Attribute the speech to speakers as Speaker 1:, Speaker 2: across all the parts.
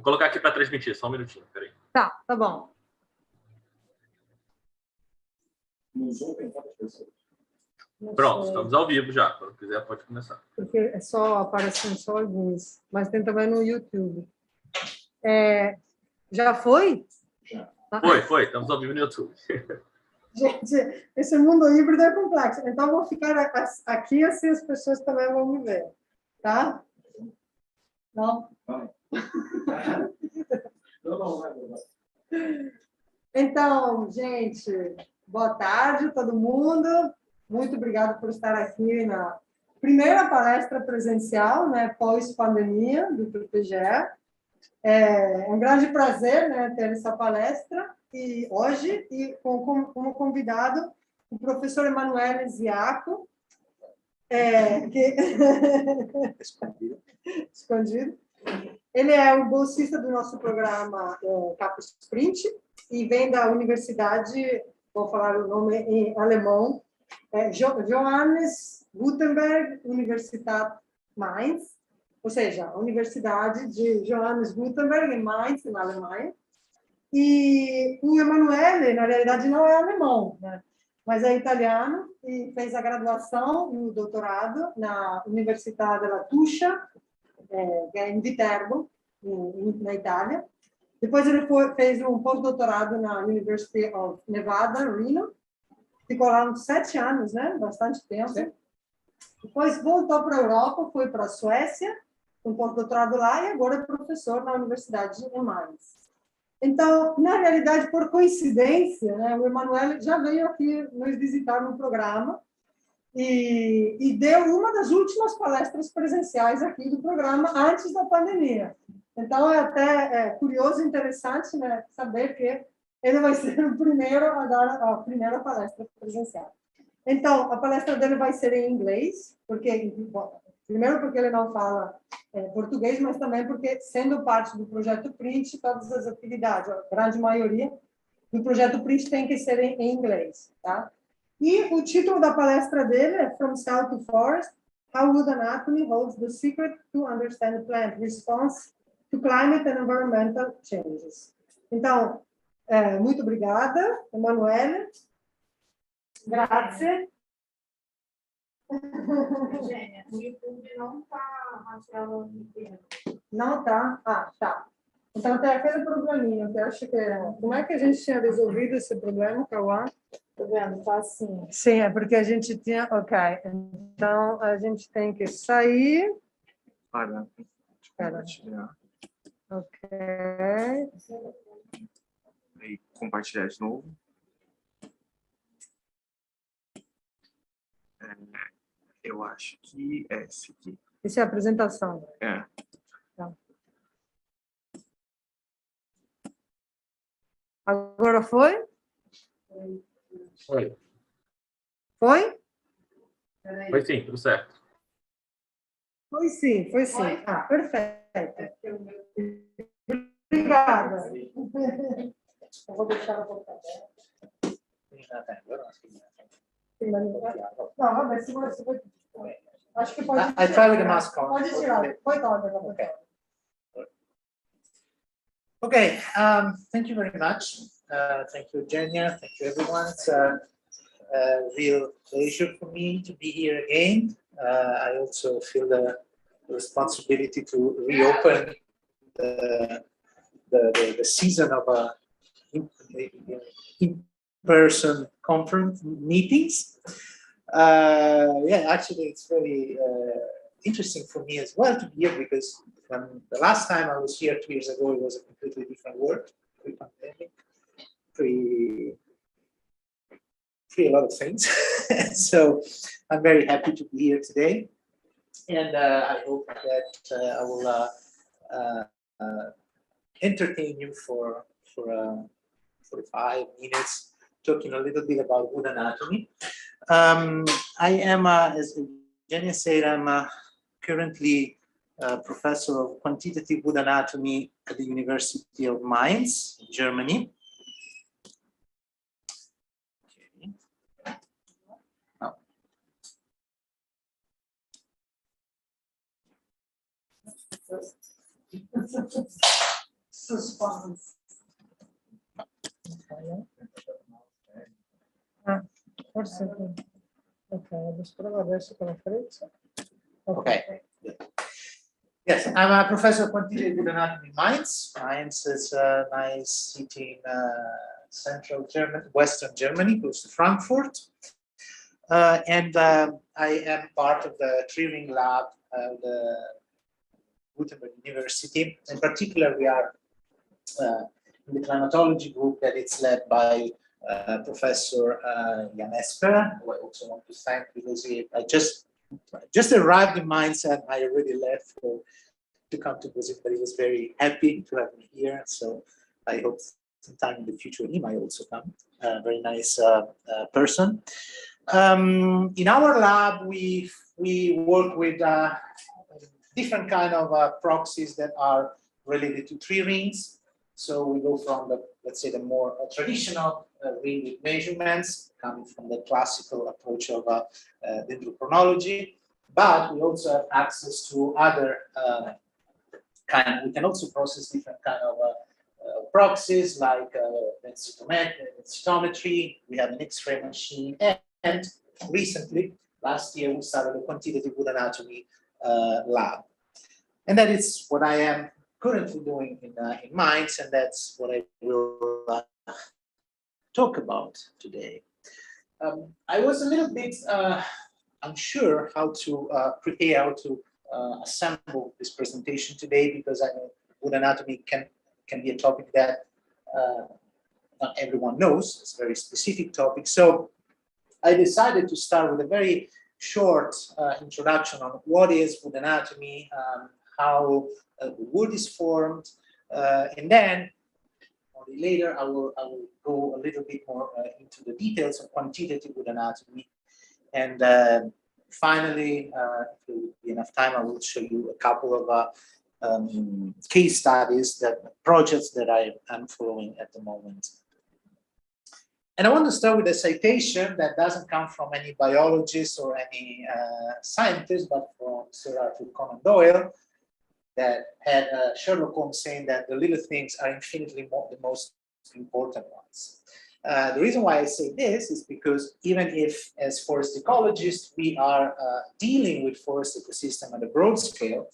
Speaker 1: colocar aqui para transmitir, só um minutinho, peraí.
Speaker 2: Tá bom.
Speaker 1: Pronto, estamos ao vivo já. Quando quiser, pode começar.
Speaker 2: Porque é só aparecendo só alguns, mas tem também no YouTube. Já foi?
Speaker 1: Já. Foi. Estamos ao vivo no YouTube.
Speaker 2: Gente, esse mundo híbrido é complexo. Então, eu vou ficar aqui, assim as pessoas também vão me ver. Tá? Não? Então, gente, boa tarde a todo mundo. Muito obrigada por estar aqui na primeira palestra presencial, né, pós-pandemia do PPGEE. É um grande prazer, né, ter essa palestra e hoje e como convidado o professor Emanuele Ziaco, escondido. Ele é o bolsista do nosso programa Campus Sprint e vem da universidade, vou falar o nome em alemão, Johannes Gutenberg Universität Mainz, ou seja, a Universidade de Johannes Gutenberg em Mainz, na Alemanha. E o Emanuele, na realidade, não é alemão, né? Mas é italiano e fez a graduação e o doutorado na Università della Tuscia, que é em Viterbo, na Itália. Depois ele fez um pós-doutorado na University of Nevada, Reno. Ficou lá uns 7 anos, né? Bastante tempo. Sim. Depois voltou para a Europa, foi para a Suécia, um pós-doutorado lá, e agora é professor na Universidade de Mainz. Então, na realidade, por coincidência, né, o Emanuele já veio aqui nos visitar no programa e deu uma das últimas palestras presenciais aqui do programa antes da pandemia. Então, é até curioso e interessante, né, saber que ele vai ser o primeiro a dar a primeira palestra presencial. Então, a palestra dele vai ser em inglês, primeiro porque ele não fala português, mas também porque, sendo parte do projeto Print, todas as atividades, a grande maioria do projeto Print tem que ser em inglês, tá? E o título da palestra dele é From South to Forest, How Wood Anatomy Holds the Secret to Understand Plant Response to Climate and Environmental Changes. Então, muito obrigada, Emanuele. Grazie.
Speaker 3: Eugênia, o YouTube não está rastreando.
Speaker 2: Não tá? Ah, tá. Então tem aquele probleminha, que eu acho que como é que a gente tinha resolvido esse problema, Cauã?
Speaker 3: Tá vendo? Tá assim.
Speaker 2: Sim, é porque a gente tinha... Ok, então a gente tem que sair... Espera. Ok.
Speaker 4: E compartilhar de novo. Eu acho que é esse aqui.
Speaker 2: Isso é a apresentação. Tá. Agora foi?
Speaker 1: Foi.
Speaker 2: Foi?
Speaker 1: Foi sim, tudo certo.
Speaker 2: Foi sim, foi sim. Ah, perfeito. Obrigada. Eu vou deixar a boca aberta. Não, mas se você... Acho que pode tirar.
Speaker 5: I try with the mask on.
Speaker 2: Pode tirar. Pode
Speaker 5: Okay. Okay, thank you very much. Thank you, Eugenia. Thank you, everyone. It's a real pleasure for me to be here again. I also feel the responsibility to reopen the season of in-person conference meetings. Actually, it's very interesting for me as well to be here because the last time I was here 2 years ago, it was a completely different world, pre-pandemic, pre a lot of things. So I'm very happy to be here today, and I hope that I will entertain you for 45 minutes, talking a little bit about wood anatomy. I am, as Eugenia said, I'm currently a professor of quantitative wood anatomy at the University of Mainz, Germany.
Speaker 2: Suspense.
Speaker 5: Forse ok, adesso provo adesso con la freccia. Okay. Yes, I'm a professor of quantitative anatomy in Mainz. Mainz is a nice city in central Germany, Western Germany, close to Frankfurt. And I am part of the tree-ring lab of the Gutenberg University. In particular, we are in the climatology group that it's led by Professor Jan Esper, who I also want to thank because I just arrived in Mainz and I already left to come to Brazil, but he was very happy to have me here. So I hope sometime in the future he might also come. Very nice person. In our lab, we work with different kind of proxies that are related to tree rings. So we go from the, let's say, the more traditional ring with measurements, coming from the classical approach of dendrochronology, but we also have access to other we can also process different kind of proxies like densitometry. We have an X-ray machine, and recently, last year, we started a quantitative wood anatomy lab. And that is what I am currently doing in Mainz, and that's what I will talk about today. I was a little bit unsure how to prepare, how to assemble this presentation today, because I know wood anatomy can be a topic that not everyone knows. It's a very specific topic. So I decided to start with a very short introduction on what is wood anatomy, how the wood is formed, and then only later I will go a little bit more into the details of quantitative wood anatomy, and finally, if there will be enough time, I will show you a couple of case studies, projects that I am following at the moment. And I want to start with a citation that doesn't come from any biologist or any scientist, but from Sir Arthur Conan Doyle, that had Sherlock Holmes saying that the little things are infinitely the most important ones. The reason why I say this is because even if, as forest ecologists, we are dealing with forest ecosystem at a broad scale,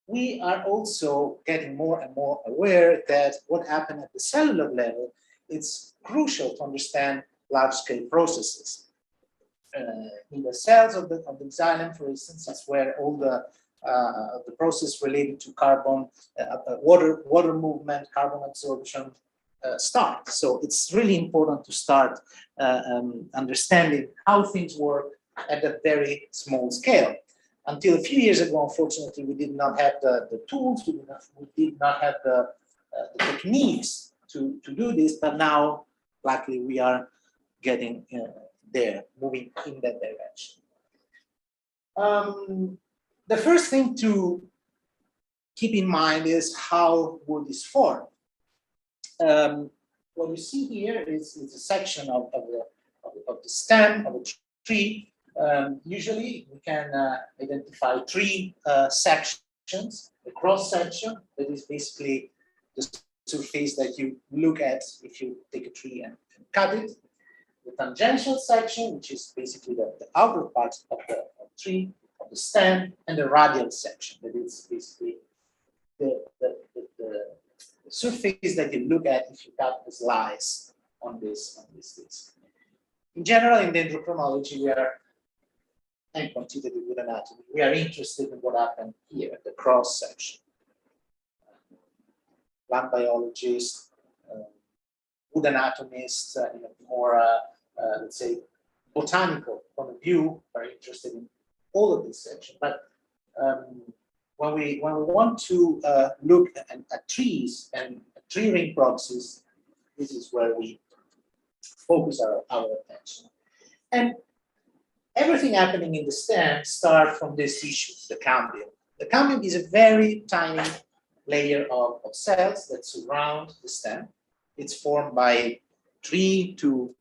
Speaker 5: we are also getting more and more aware that what happened at the cellular level is crucial to understand large-scale processes. In the cells of the xylem, for instance, is where all the process related to carbon, water movement, carbon absorption start. So it's really important to start understanding how things work at a very small scale. Until a few years ago, unfortunately, we did not have the tools, we did not have the techniques to do this, but now, luckily, we are getting there, moving in that direction. The first thing to keep in mind is how wood is formed. What you see here is a section of the stem of a tree. Usually we can identify three sections: the cross section, that is basically the surface that you look at if you take a tree and cut it; the tangential section, which is basically the outer part of the tree, of the stem; and the radial section, that is basically the surface that you look at if you cut the slice on this disc. In general, in dendrochronology, and quantitative wood anatomy, we are interested in what happened here at the cross section. Plant biologists, wood anatomists, in a more, let's say, botanical point of view, are interested in all of this section. But when we want to look at trees and tree ring proxies, this is where we focus our attention. And everything happening in the stem starts from this tissue, the cambium. The cambium is a very tiny layer of cells that surround the stem. It's formed by 3 to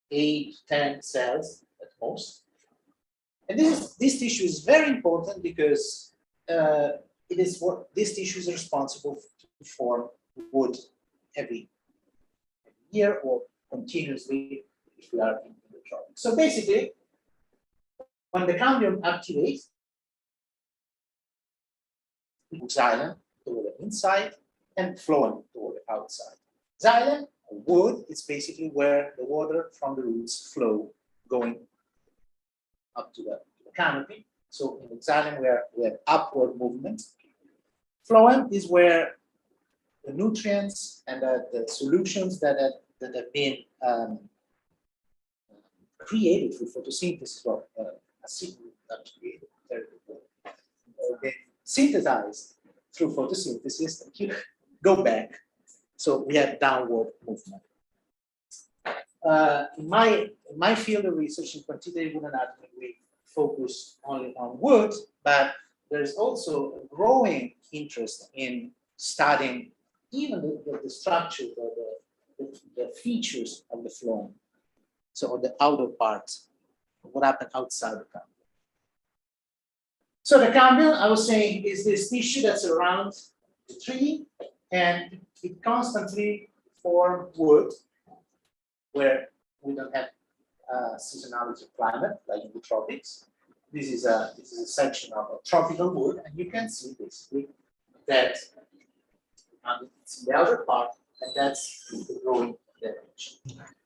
Speaker 5: 8, 10 cells at most. And this tissue is very important because it is what this tissue is responsible to form wood every year or continuously if we are in the tropics. So basically, when the cambium activates, xylem toward the inside and phloem toward the outside. Xylem, or wood, is basically where the water from the roots flow going up to the canopy. So in the xylem, we have upward movement. Phloem is where the nutrients and the solutions that have been created through photosynthesis, or not created, been synthesized through photosynthesis, go back. So we have downward movement. In my field of research in quantitative wood anatomy, we focus only on wood, but there's also a growing interest in studying even the structure, the features of the phloem. So on the outer parts, what happened outside the cambium. So the cambium, I was saying, is this tissue that's around the tree, and it constantly forms wood where we don't have seasonality of climate, like in the tropics. This is a section of a tropical wood, and you can see basically that it's in the outer part, and that's the growing damage.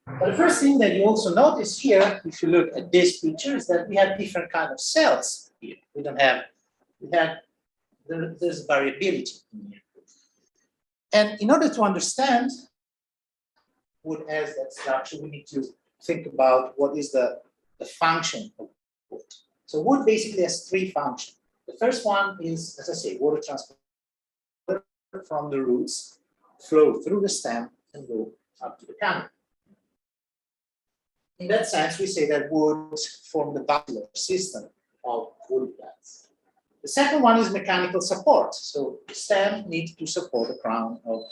Speaker 5: But the first thing that you also notice here, if you look at this picture, is that we have different kind of cells here. We don't have, there's variability in here. And in order to understand wood as that structure, we need to think about what is the function of wood. So wood basically has three functions. The first one is, as I say, water transport from the roots, flow through the stem, and go up to the canopy. In that sense, we say that woods form the vascular system of wood plants. The second one is mechanical support. So the stem needs to support the crown of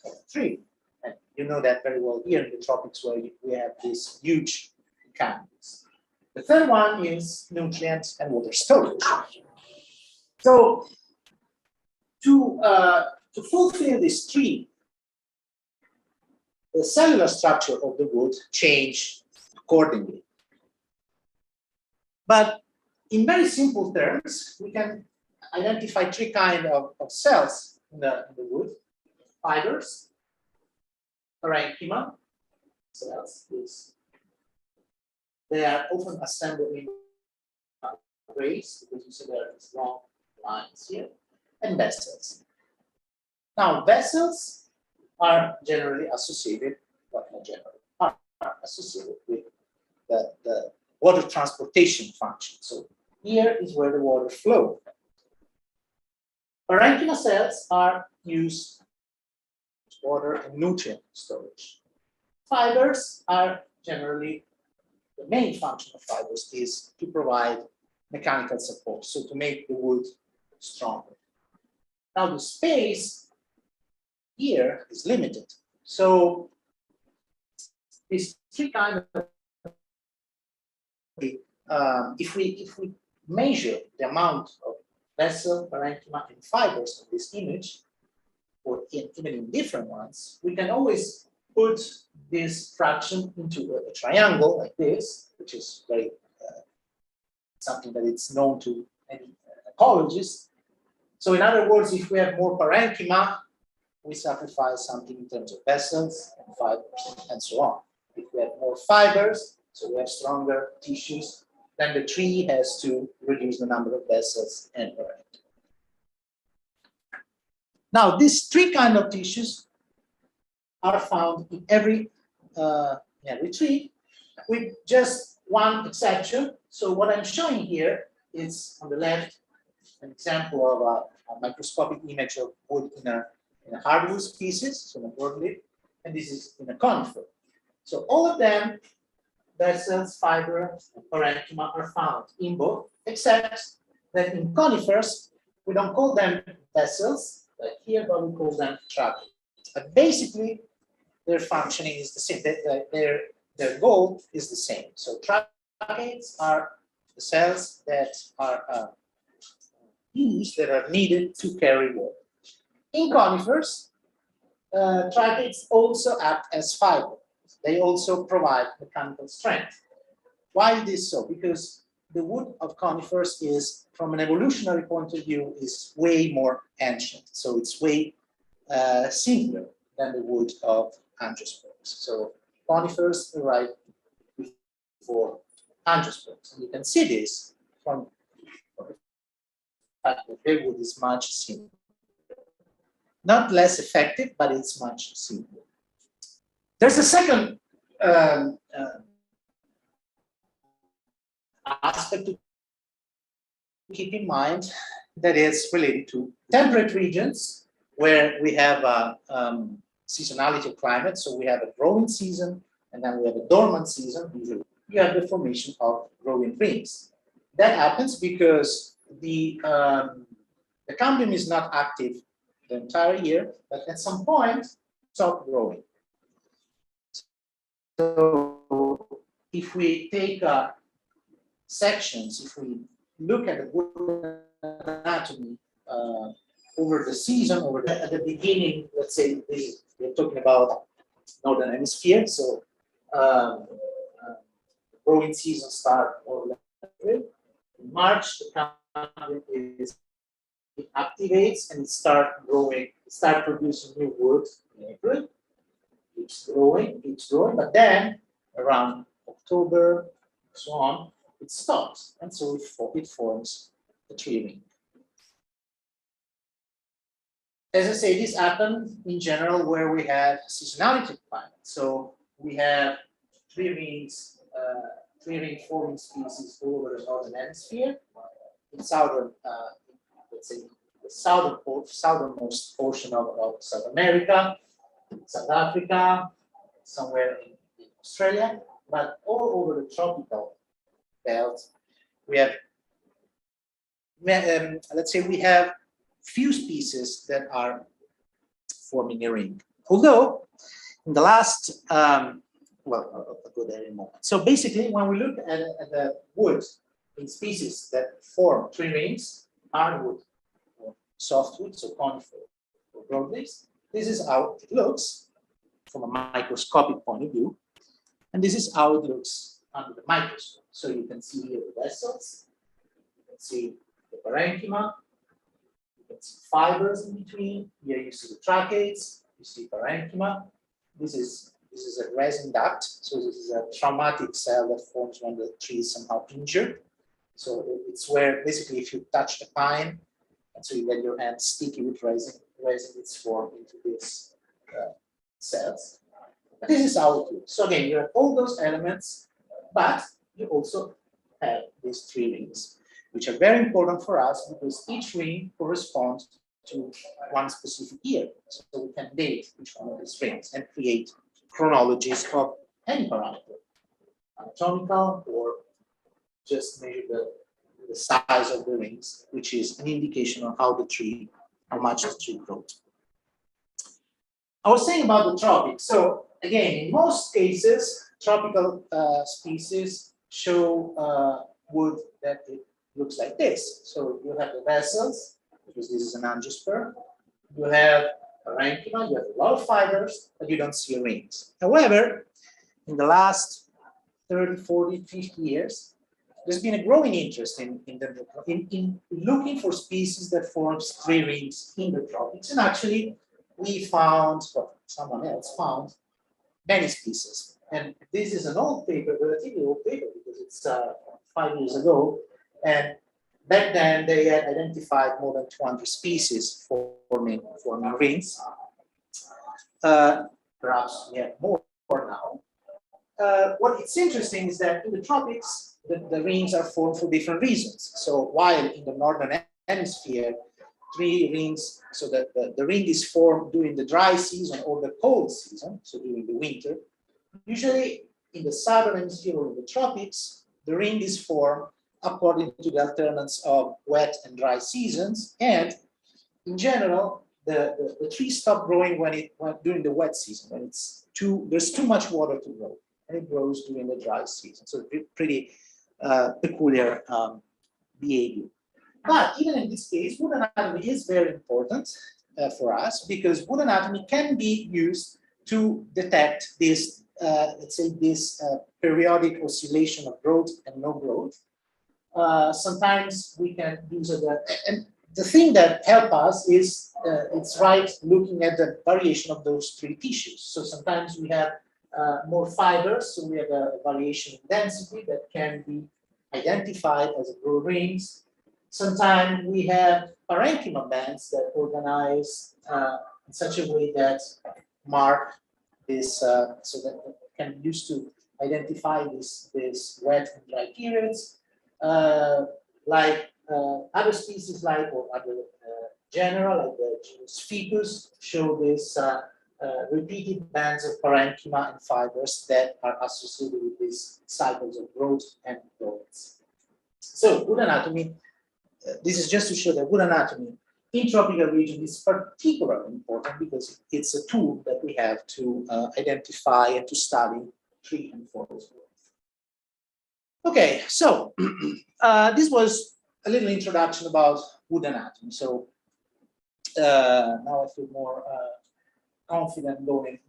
Speaker 5: the tree. And you know that very well here in the tropics, where we have these huge canopies. The third one is nutrients and water storage. So to fulfill this tree, the cellular structure of the wood changed accordingly. But in very simple terms, we can identify three kinds of cells in the wood: fibers, parenchyma cells. They are often assembled in rays, because you see there are these long lines here, and vessels. Now, vessels are generally associated, but not generally, are associated with the water transportation function. So here is where the water flows. Parenchyma cells are used for water and nutrient storage. Fibers are generally, the main function of fibers is to provide mechanical support, so to make the wood stronger. Now the space here is limited. So these three kinds of if we measure the amount of vessel, parenchyma, and fibers in this image, or even in different ones, we can always put this fraction into a triangle like this, which is very something that it's known to any ecologists. So in other words, if we have more parenchyma, we sacrifice something in terms of vessels and fibers and so on. If we have more fibers, so we have stronger tissues, then the tree has to reduce the number of vessels and parenchyma. Now, these three kinds of tissues are found in every tree, with just one exception. So what I'm showing here is, on the left, an example of a microscopic image of wood in a hardwood species, so in a broadleaf, and this is in a conifer. So all of them, vessels, fibers, and parenchyma, are found in both, except that in conifers, we don't call them vessels, like here, but we call them tracheids. But basically, their functioning is the same. Their goal is the same. So tracheids are the cells that are used that are needed to carry water. In conifers, trachytes also act as fiber. They also provide mechanical strength. Why is this so? Because the wood of conifers is, from an evolutionary point of view, is way more ancient. So it's way simpler than the wood of angiosperms. So conifers arrived before angiosperms. And you can see this from the fact that their wood is much simpler. Not less effective, but it's much simpler. There's a second aspect to keep in mind that is related to temperate regions where we have a seasonality of climate. So we have a growing season and then we have a dormant season. Usually you have the formation of growing rings. That happens because the cambium is not active the entire year, but at some point stop growing. So if we take sections, if we look at the wood anatomy over the season, at the beginning, let's say we're talking about northern hemisphere, so growing season start or in March, the cambium it activates and it start producing new wood in April. It's growing, but then around October, so on, it stops, and so it forms a tree ring. As I say, this happens in general where we have seasonality climate. So we have tree ring forming species all over the northern hemisphere. In southern, let's say, the southernmost portion of South America, South Africa, somewhere in Australia, but all over the tropical belt, we have, let's say, we have few species that are forming a ring. Although, in the last, well, I'll go there in a moment. So basically, when we look at the wood in species that form tree rings, hardwood or softwood, so conifer or broadleaves, this is how it looks from a microscopic point of view. And this is how it looks under the microscope. So you can see here the vessels, you can see the parenchyma, you can see fibers in between. Here you see the tracheids, you see parenchyma. This is a resin duct. So this is a traumatic cell that forms when the tree is somehow injured. So it's where basically if you touch the pine, and so you get your hand sticky with resin is formed into these cells. But this is how it looks. So again, you have all those elements, but you also have these tree rings, which are very important for us because each ring corresponds to one specific year. So we can date each one of these rings and create chronologies of any parameter, anatomical or just measure the size of the rings, which is an indication of how much the tree grows. I was saying about the tropics. So again, in most cases, tropical species show wood that it looks like this. So you have the vessels, because this is an angiosperm. You have parenchyma, you have a lot of fibers, but you don't see rings. However, in the last 30, 40, 50 years, there's been a growing interest in looking for species that forms tree rings in the tropics. And actually, we found, well, someone else found, many species. And this is an old paper, relatively old paper, because it's 5 years ago. And back then, they had identified more than 200 species forming rings. Perhaps we have more now. What is interesting is that in the tropics, the rings are formed for different reasons. So while in the northern hemisphere, tree rings, so that the ring is formed during the dry season or the cold season, so during the winter. Usually in the southern hemisphere or in the tropics, the ring is formed according to the alternance of wet and dry seasons. And in general, the trees stop growing during the wet season, when there's too much water to grow, and it grows during the dry season. So pretty peculiar behavior. But even in this case, wood anatomy is very important for us because wood anatomy can be used to detect this, let's say, this periodic oscillation of growth and no growth. Sometimes we can use it, and the thing that helps us is it's right looking at the variation of those three tissues. So sometimes we have more fibers, so we have a variation in density that can be identified as growth rings. Sometimes we have parenchyma bands that organize in such a way that mark this, so that can be used to identify this wet and dry periods. Like other species, like or other genera, like the genus Ficus, show this repeated bands of parenchyma and fibers that are associated with these cycles of growth and growth. So, wood anatomy. This is just to show that wood anatomy in tropical region is particularly important because it's a tool that we have to identify and to study tree and forest growth. Okay, so this was a little introduction about wood anatomy. So now I feel more confident going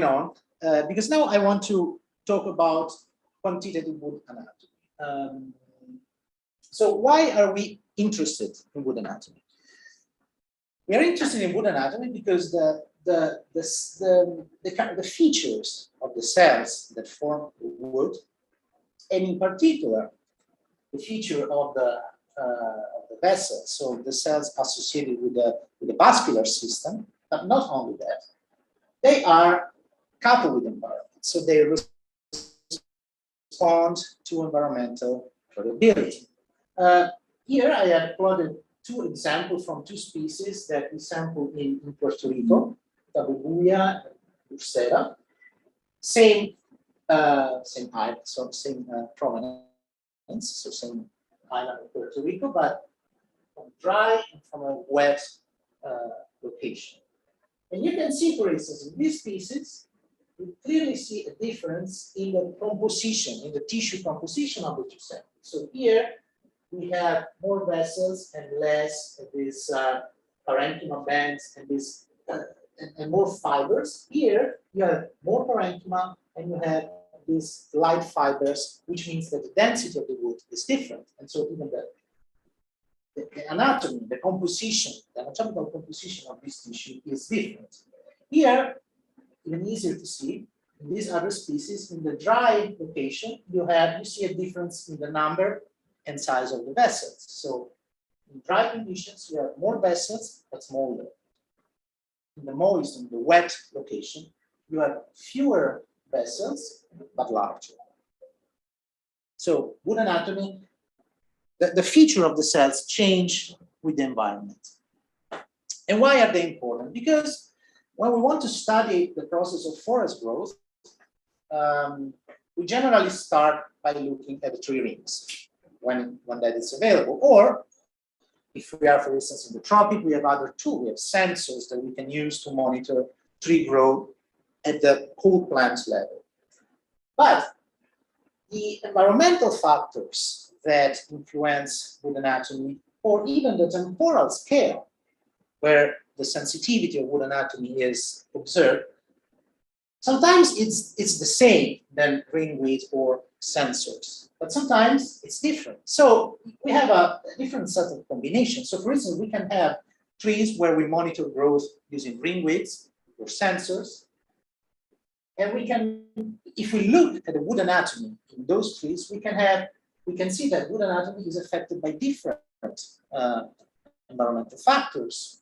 Speaker 5: on because now I want to talk about quantitative wood anatomy. So why are we interested in wood anatomy? We are interested in wood anatomy because the features of the cells that form wood, and in particular, the feature of the vessel, so the cells associated with the vascular system, but not only that, they are coupled with environment. So they respond to environmental variability. Here I have plotted two examples from two species that we sampled in Puerto Rico, Tabubuya and Ursera. Same island, so same provenance, so same island of Puerto Rico, but from dry and from a wet location. And you can see, for instance, in this species, you clearly see a difference in the composition, in the tissue composition of the two samples. So here we have more vessels and less of these parenchyma bands and this and more fibers. Here you have more parenchyma and you have these light fibers, which means that the density of the wood is different. And so even the anatomy, the composition, the anatomical composition of this tissue is different. Here, even easier to see, in these other species, in the dry location, you see a difference in the number and size of the vessels. So in dry conditions, you have more vessels, but smaller. In the moist, in the wet location, you have fewer vessels, but larger. So wood anatomy, the feature of the cells change with the environment. And why are they important? Because when we want to study the process of forest growth, we generally start by looking at the tree rings when that is available. Or if we are, for instance, in the tropic, we have other tools. We have sensors that we can use to monitor tree growth at the whole plant level. But the environmental factors that influence wood anatomy, or even the temporal scale where the sensitivity of wood anatomy is observed, sometimes it's the same than ring width or sensors, but sometimes it's different. So we have a different set of combinations. So for instance, we can have trees where we monitor growth using ring widths or sensors. And we can, if we look at the wood anatomy in those trees, we can see that wood anatomy is affected by different environmental factors.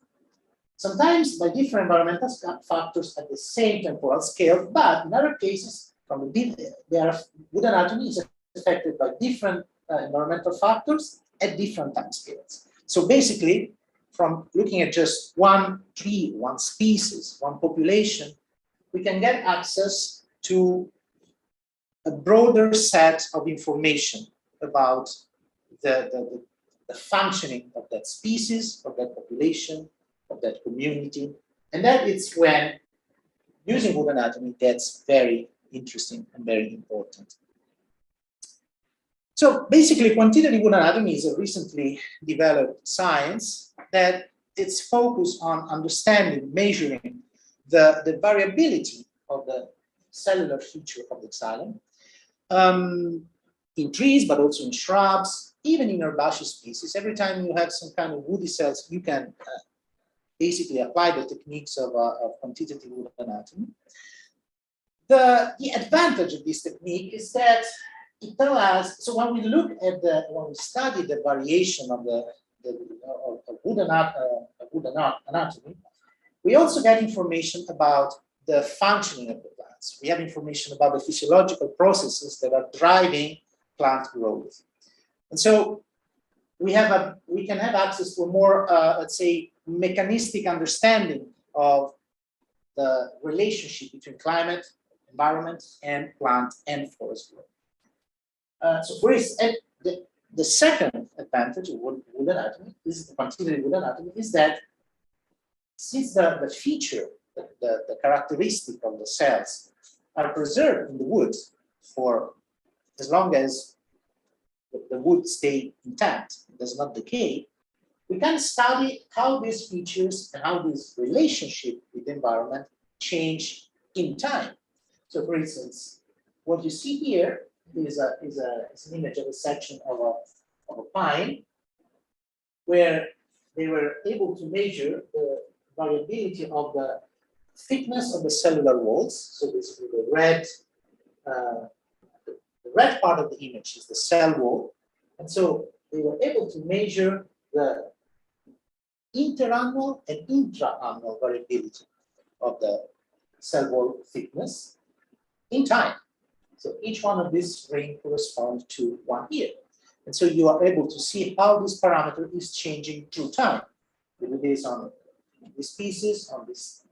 Speaker 5: Sometimes by different environmental factors at the same temporal scale, but in other cases, wood anatomy is affected by different environmental factors at different time scales. So basically, from looking at just one tree, one species, one population, we can get access to a broader set of information about the functioning of that species, of that population, of that community. And that is when using wood anatomy gets very interesting and very important. So basically, quantitative wood anatomy is a recently developed science that it's focused on understanding, measuring the variability of the cellular feature of the xylem in trees, but also in shrubs, even in herbaceous species. Every time you have some kind of woody cells, you can basically apply the techniques of quantitative wood anatomy. The advantage of this technique is that it allows, so when we look at when we study the variation of wood anatomy, we also get information about the functioning of the plants. We have information about the physiological processes that are driving plant growth. And so we can have access to a more, let's say, mechanistic understanding of the relationship between climate, environment, and plant and forest growth. So for instance, the second advantage of wood anatomy, is the quantitative wood anatomy, is that since the feature, the characteristic of the cells are preserved in the wood for as long as the wood stay intact, does not decay, we can study how these features and how this relationship with the environment change in time. So for instance, what you see here is an image of a section of a pine where they were able to measure the variability of the thickness of the cellular walls. So basically the red part of the image is the cell wall. And so they were able to measure the interannual and intraannual variability of the cell wall thickness in time. So each one of these range corresponds to 1 year. And so you are able to see how this parameter is changing through time. You do this on this species, on this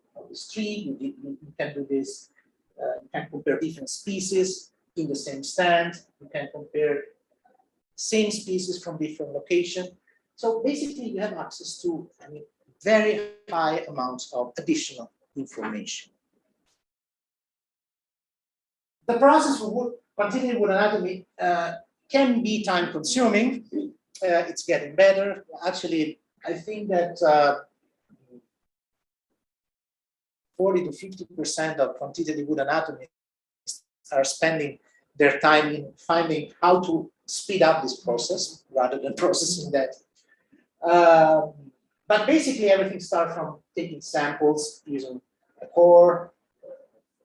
Speaker 5: tree, you can do this, you can compare different species in the same stand, you can compare same species from different locations. So basically you have access to very high amounts of additional information. The process for quantitative wood anatomy can be time consuming. It's getting better. Actually, I think that 40 to 50% of quantitative wood anatomy are spending their time in finding how to speed up this process rather than processing that. But basically everything starts from taking samples using a core,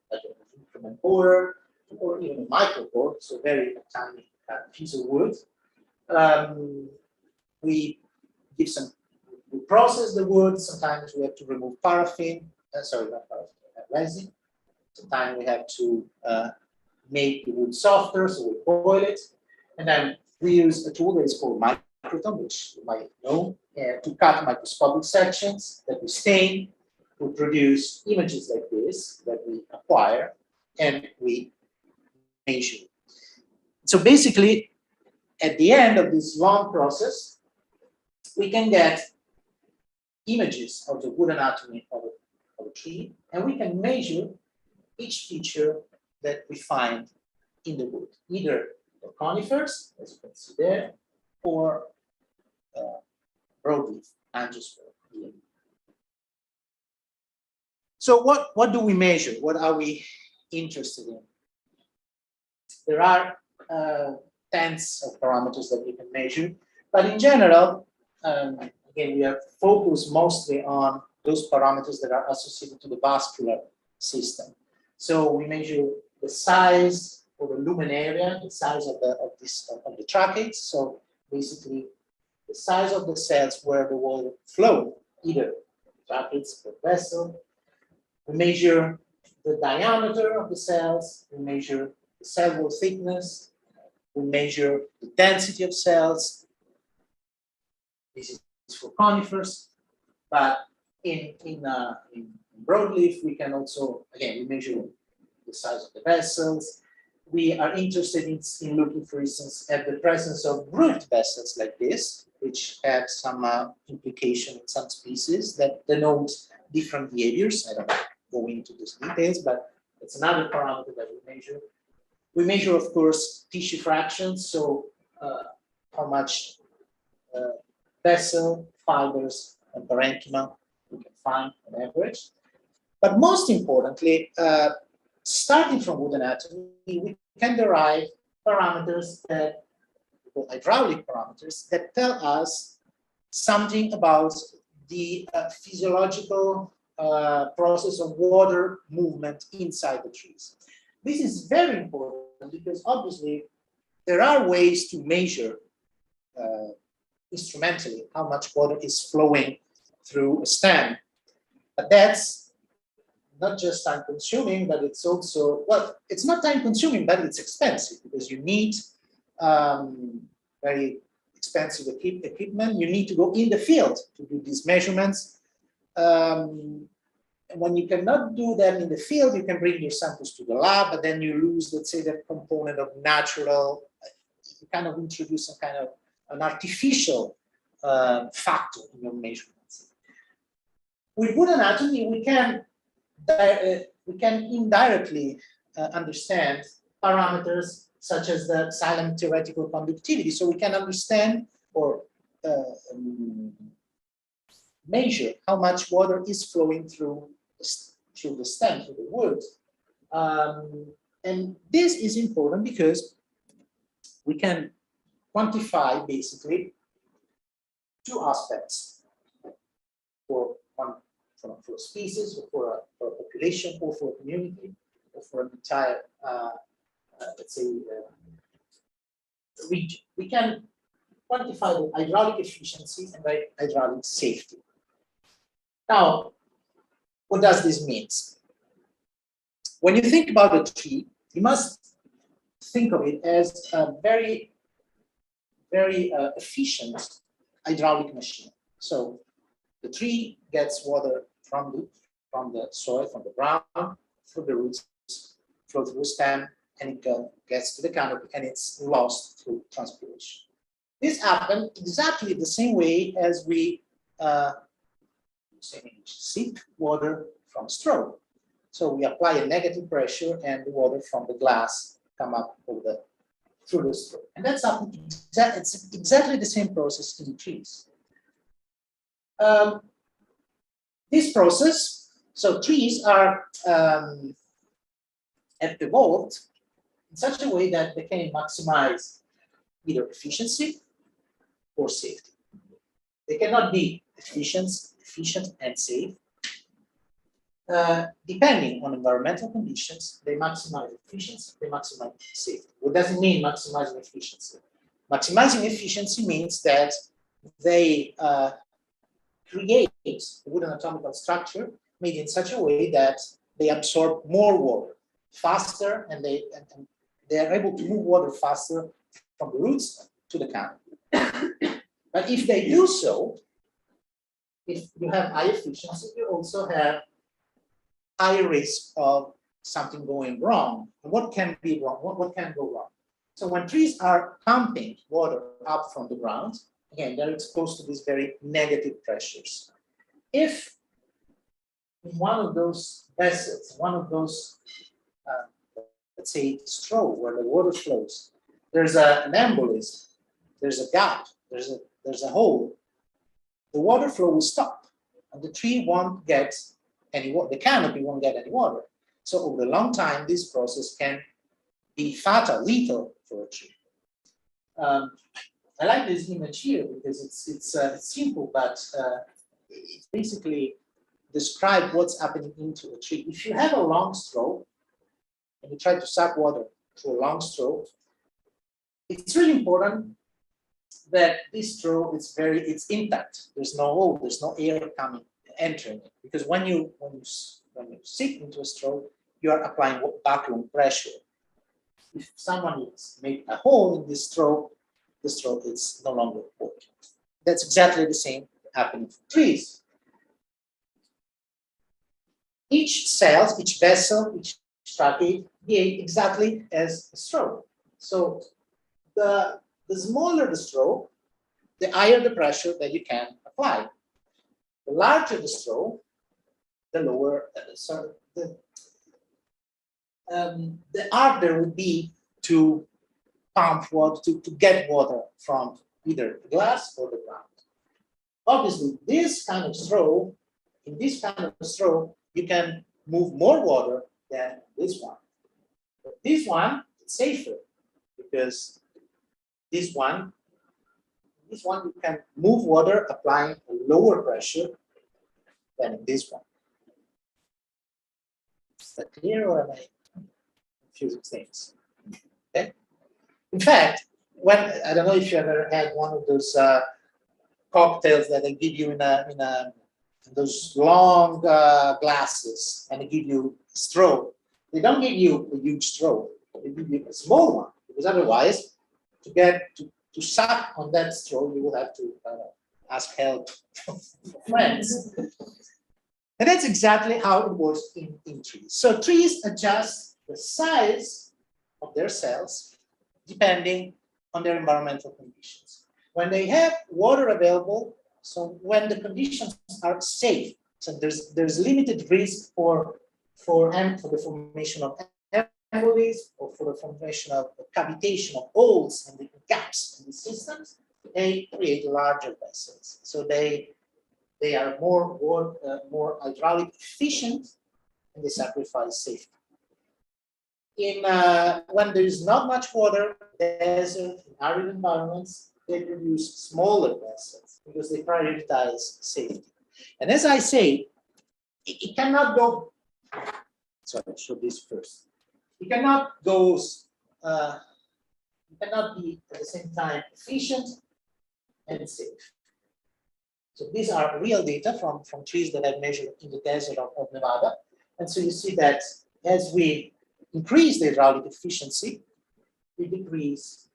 Speaker 5: like an instrument borer, or even a micro core, so very tiny piece of wood. We process the wood. Sometimes we have to remove paraffin, resin. Sometimes we have to make the wood softer, so we boil it. And then we use a tool that is called microton, which you might know, to cut microscopic sections that we stain to produce images like this that we acquire and we measure. So basically, at the end of this long process, we can get images of the wood anatomy of a tree, and we can measure each feature that we find in the wood, either the conifers, as you can see there, or broadleaf angiosperm. So what do we measure? What are we interested in? There are tens of parameters that we can measure, but in general, again, we are focused mostly on those parameters that are associated to the vascular system. So we measure the size or the lumen area, the size of the tracheids. So basically, the size of the cells where the water flow, either tracheids or vessel. We measure the diameter of the cells. We measure the cell wall thickness. We measure the density of cells. This is for conifers, but in broadleaf, we can also, again, we measure the size of the vessels. We are interested in looking, for instance, at the presence of grooved vessels like this, which have some implication in some species that denote different behaviors. I don't go into these details, but it's another parameter that we measure. We measure, of course, tissue fractions. So how much vessel, fibers, and parenchyma we can find on average. But most importantly, starting from wood anatomy, we can derive parameters that, or hydraulic parameters, that tell us something about the physiological process of water movement inside the trees. This is very important because obviously there are ways to measure instrumentally how much water is flowing through a stem. But that's not just time consuming, but it's also, well, it's not time consuming, but it's expensive because you need very expensive equipment. You need to go in the field to do these measurements. And when you cannot do them in the field, you can bring your samples to the lab, but then you lose, let's say, that component of natural, you kind of introduce some kind of an artificial factor in your measurements. With wood anatomy, we can indirectly understand parameters such as the silent theoretical conductivity. So we can understand or measure how much water is flowing through the stem, through the wood. And this is important because we can quantify basically two aspects for a species, or for a population, or for a community, or for an entire, let's say, region. We can quantify the hydraulic efficiency and the hydraulic safety. Now, what does this mean? When you think about a tree, you must think of it as a very, very efficient hydraulic machine. So the tree gets water from the soil, from the ground, through the roots, flow through the stem, and it gets to the canopy, and it's lost through transpiration. This happens exactly the same way as we sip water from a straw. So we apply a negative pressure, and the water from the glass come up through the straw. And that's it's exactly the same process in trees. This process, so trees are have evolved in such a way that they can maximize either efficiency or safety. They cannot be efficient and safe. Depending on environmental conditions, they maximize efficiency, they maximize safety. What does it mean, maximizing efficiency? Maximizing efficiency means that they create a wood anatomical structure made in such a way that they absorb more water faster, and they are able to move water faster from the roots to the canopy. But if they do so, if you have high efficiency, you also have higher risk of something going wrong. And what can be wrong? What can go wrong? So when trees are pumping water up from the ground, again, they're exposed to these very negative pressures. If in one of those vessels, one of those, let's say, straw where the water flows, there's an embolism, there's a gap, there's a hole, the water flow will stop, and the tree won't get any water, the canopy won't get any water. So over a long time, this process can be fatal, lethal for a tree. I like this image here because it's simple, but it basically describes what's happening into a tree. If you have a long straw and you try to suck water through a long straw, it's really important that this straw is it's intact. There's no hole, there's no air entering it, because when you sip into a straw, you are applying vacuum pressure. If someone makes a hole in this straw, the straw is no longer working. That's exactly the same happening for trees. Each cell, each vessel, each trachea behave exactly as a straw. So the smaller the straw, the higher the pressure that you can apply. The larger the straw, the lower, the harder would be to pump water, to get water from either the glass or the ground. Obviously, this kind of straw, in this kind of straw, you can move more water than this one. But this one is safer because this one you can move water applying a lower pressure than in this one. Is that clear, or am I confusing things? Okay. In fact, when I don't know if you ever had one of those cocktails that they give you in those long glasses, and they give you a straw. They don't give you a huge straw. They give you a small one, because otherwise, to suck on that straw, you will have to ask help from friends. And that's exactly how it works in trees. So trees adjust the size of their cells depending on their environmental conditions. When they have water available, so when the conditions are safe, so there's limited risk for the formation of embolies or for the formation of cavitation of holes and the gaps in the systems, they create larger vessels. So they are more hydraulic efficient, and they sacrifice safety. When there is not much water, desert, arid environments, they produce smaller vessels because they prioritize safety. And as I say, it cannot go. Sorry, I'll show this first. It cannot go. It cannot be at the same time efficient and safe. So these are real data from trees that I've measured in the desert of Nevada. And so you see that as we increase the hydraulic efficiency, we decrease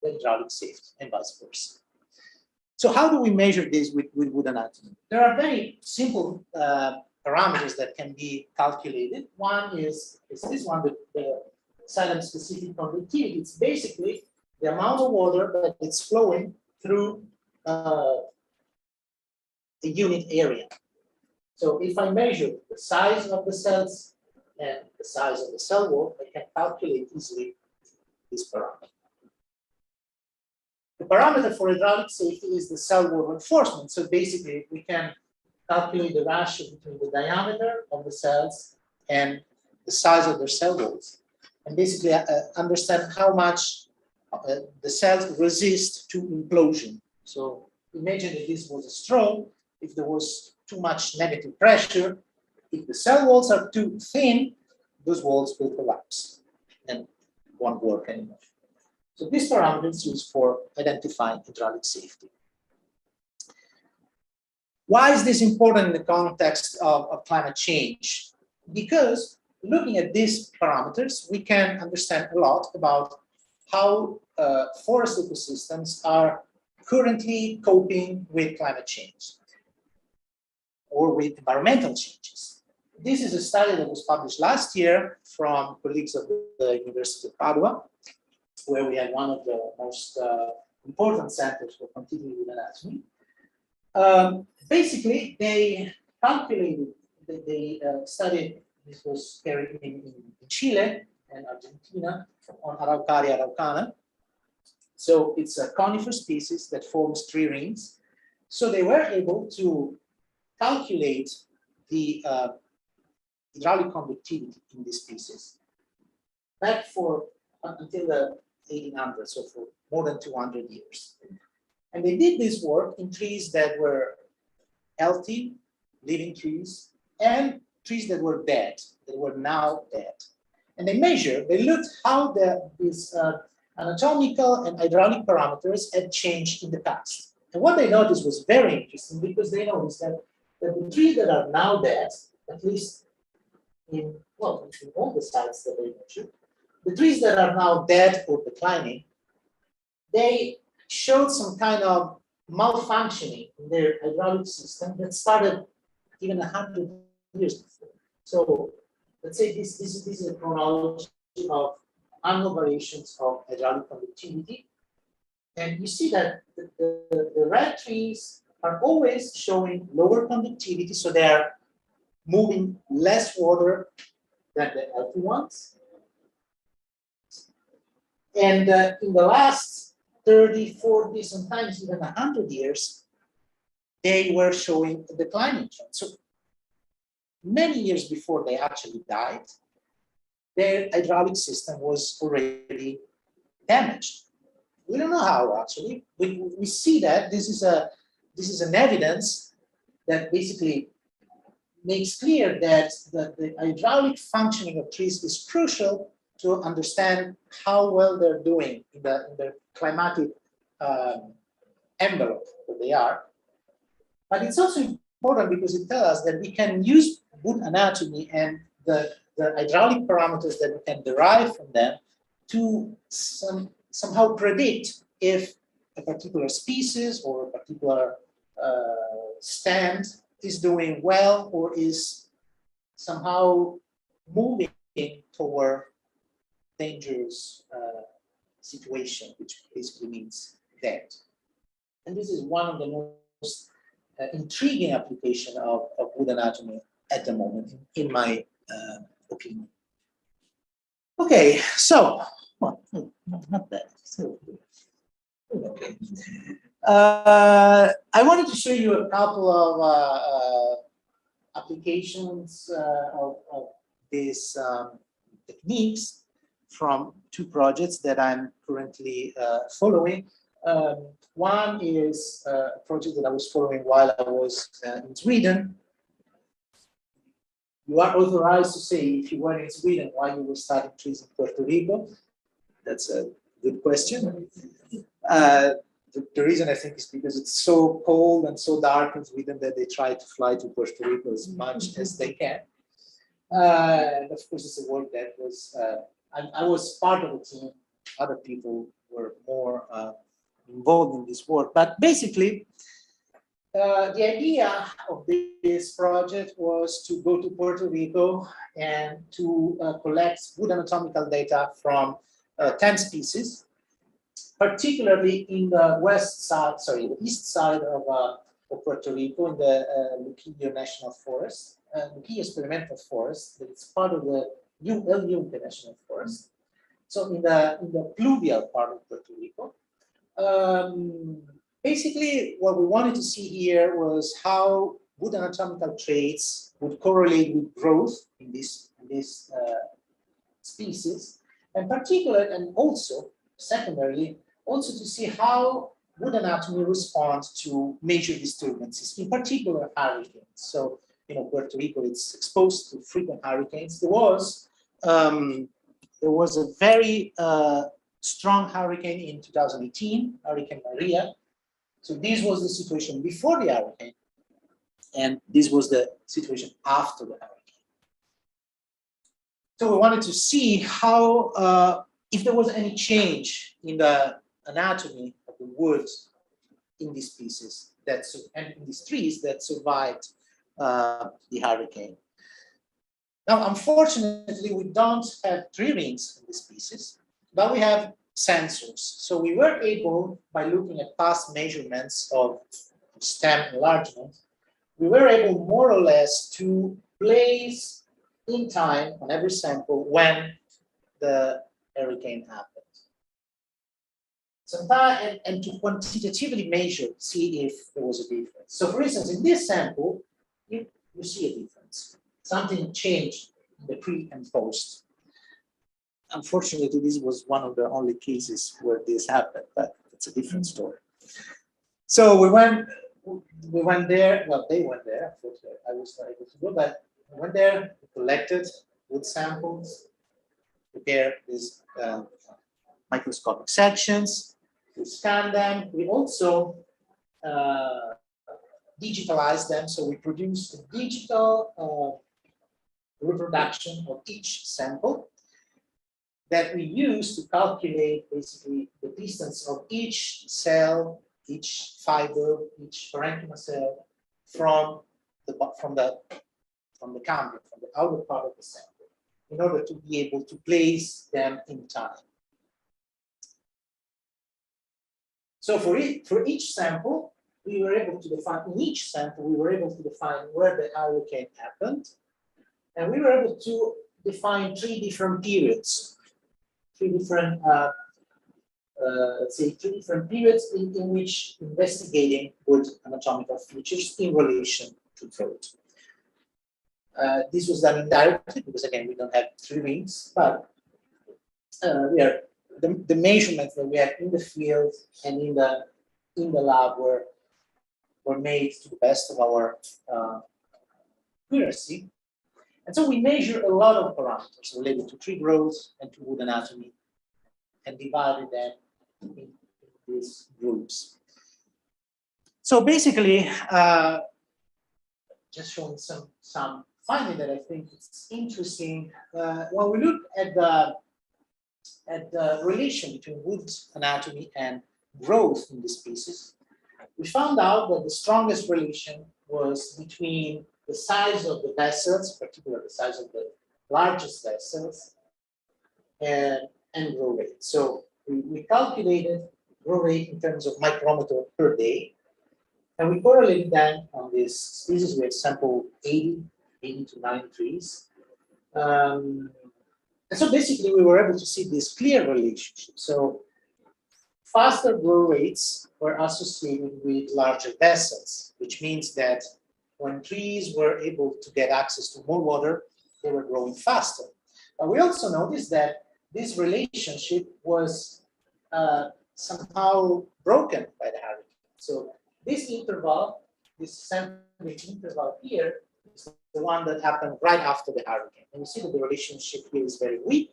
Speaker 5: the hydraulic safety and vice versa. So how do we measure this with wood anatomy? There are very simple parameters that can be calculated. One is this one, the silent specific conductivity. It's basically the amount of water that is flowing through the unit area. So if I measure the size of the cells and the size of the cell wall, I can calculate easily this parameter. The parameter for hydraulic safety is the cell wall reinforcement. So basically, we can calculate the ratio between the diameter of the cells and the size of their cell walls, and basically understand how much the cells resist to implosion. So imagine that this was a straw. If there was too much negative pressure, if the cell walls are too thin, those walls will collapse and won't work anymore. So this parameter is used for identifying hydraulic safety. Why is this important in the context of climate change? Because looking at these parameters, we can understand a lot about how forest ecosystems are currently coping with climate change or with environmental changes. This is a study that was published last year from colleagues of the University of Padua, where we had one of the most important centers for continuing with anatomy. Basically, they calculated, they studied, this was carried in Chile and Argentina on Araucaria araucana. So it's a conifer species that forms tree rings. So they were able to calculate the hydraulic conductivity in this species back for until the 1800s, so for more than 200 years. And they did this work in trees that were healthy, living trees, and trees that were dead, that were now dead. And they looked how these anatomical and hydraulic parameters had changed in the past. And what they noticed was very interesting, because they noticed that the trees that are now dead, at least in all the sites that they measured, the trees that are now dead or declining, they showed some kind of malfunctioning in their hydraulic system that started even 100 years before. So let's say this is a chronology of annual variations of hydraulic conductivity. And you see that the red trees are always showing lower conductivity, so they are moving less water than the healthy ones. And in the last 30, 40, sometimes even 100 years, they were showing a declining trend. So many years before they actually died, their hydraulic system was already damaged. We don't know how actually. We see that this is an evidence that basically makes clear that the hydraulic functioning of trees is crucial to understand how well they're doing in the climatic envelope that they are. But it's also important because it tells us that we can use wood anatomy and the hydraulic parameters that we can derive from them to somehow predict if a particular species or a particular stand is doing well or is somehow moving toward dangerous situation, which basically means death. And this is one of the most intriguing application of wood anatomy at the moment, in my opinion. Okay, so, well, not bad. So, okay. I wanted to show you a couple of applications of these techniques from two projects that I'm currently following. One is a project that I was following while I was in Sweden. You are authorized to say if you were in Sweden why you were studying trees in Puerto Rico. That's a good question. The reason I think is because it's so cold and so dark in Sweden that they try to fly to Puerto Rico as much as they can. And of course, it's a work that was, I was part of the team. Other people were more involved in this work. But basically, the idea of this project was to go to Puerto Rico and to collect wood anatomical data from 10 species, particularly in the the east side of Puerto Rico, in the Luquillo National Forest, Luquillo Experimental Forest, that is part of the El Yunque National Forest. So in the pluvial part of Puerto Rico. Basically, what we wanted to see here was how wood anatomical traits would correlate with growth in this species, and particularly, and also secondarily, also to see how wood anatomy responds to major disturbances, in particular hurricanes. So, Puerto Rico is exposed to frequent hurricanes. There was a very strong hurricane in 2018, Hurricane Maria. So this was the situation before the hurricane, and this was the situation after the hurricane. So we wanted to see how, if there was any change in the anatomy of the woods in these species and in these trees that survived the hurricane. Now, unfortunately, we don't have tree rings in this species, but we have sensors. So we were able, by looking at past measurements of stem enlargement, we were able more or less to place in time on every sample when the hurricane happened. Sometimes, and to quantitatively measure, see if there was a difference. So for instance, in this sample, you see a difference. Something changed in the pre and post. Unfortunately, this was one of the only cases where this happened, but it's a different story. So we went there, well, they went there, unfortunately, I was not able to go, but we went there, we collected wood samples, prepared these microscopic sections, we scanned them, we also digitalized them, so we produced a digital reproduction of each sample that we use to calculate basically the distance of each cell, each fiber, each parenchyma cell from the cambium, from the outer part of the sample, in order to be able to place them in time. So for each sample, we were able to define, in each sample, we were able to define where the hurricane happened, and we were able to define 3 different periods, 3 different let's say, two different periods in which investigating wood anatomical features in relation to throat. This was done indirectly because, again, we don't have 3 rings, but the measurements that we had in the field and in the lab were made to the best of our accuracy. And so we measure a lot of parameters related to tree growth and to wood anatomy and divided them in these groups. So basically, just showing some finding that I think it's interesting. When we look at the relation between wood anatomy and growth in the species, we found out that the strongest relation was between the size of the vessels, particularly the size of the largest vessels, and grow rate. So we calculated grow rate in terms of micrometer per day, and we correlated that on this species. We had sampled 80 to 90 trees. And so basically we were able to see this clear relationship. So faster grow rates were associated with larger vessels, which means that when trees were able to get access to more water, they were growing faster. But we also noticed that this relationship was somehow broken by the hurricane. So this interval, this sampling interval here, is the one that happened right after the hurricane. And you see that the relationship here is very weak.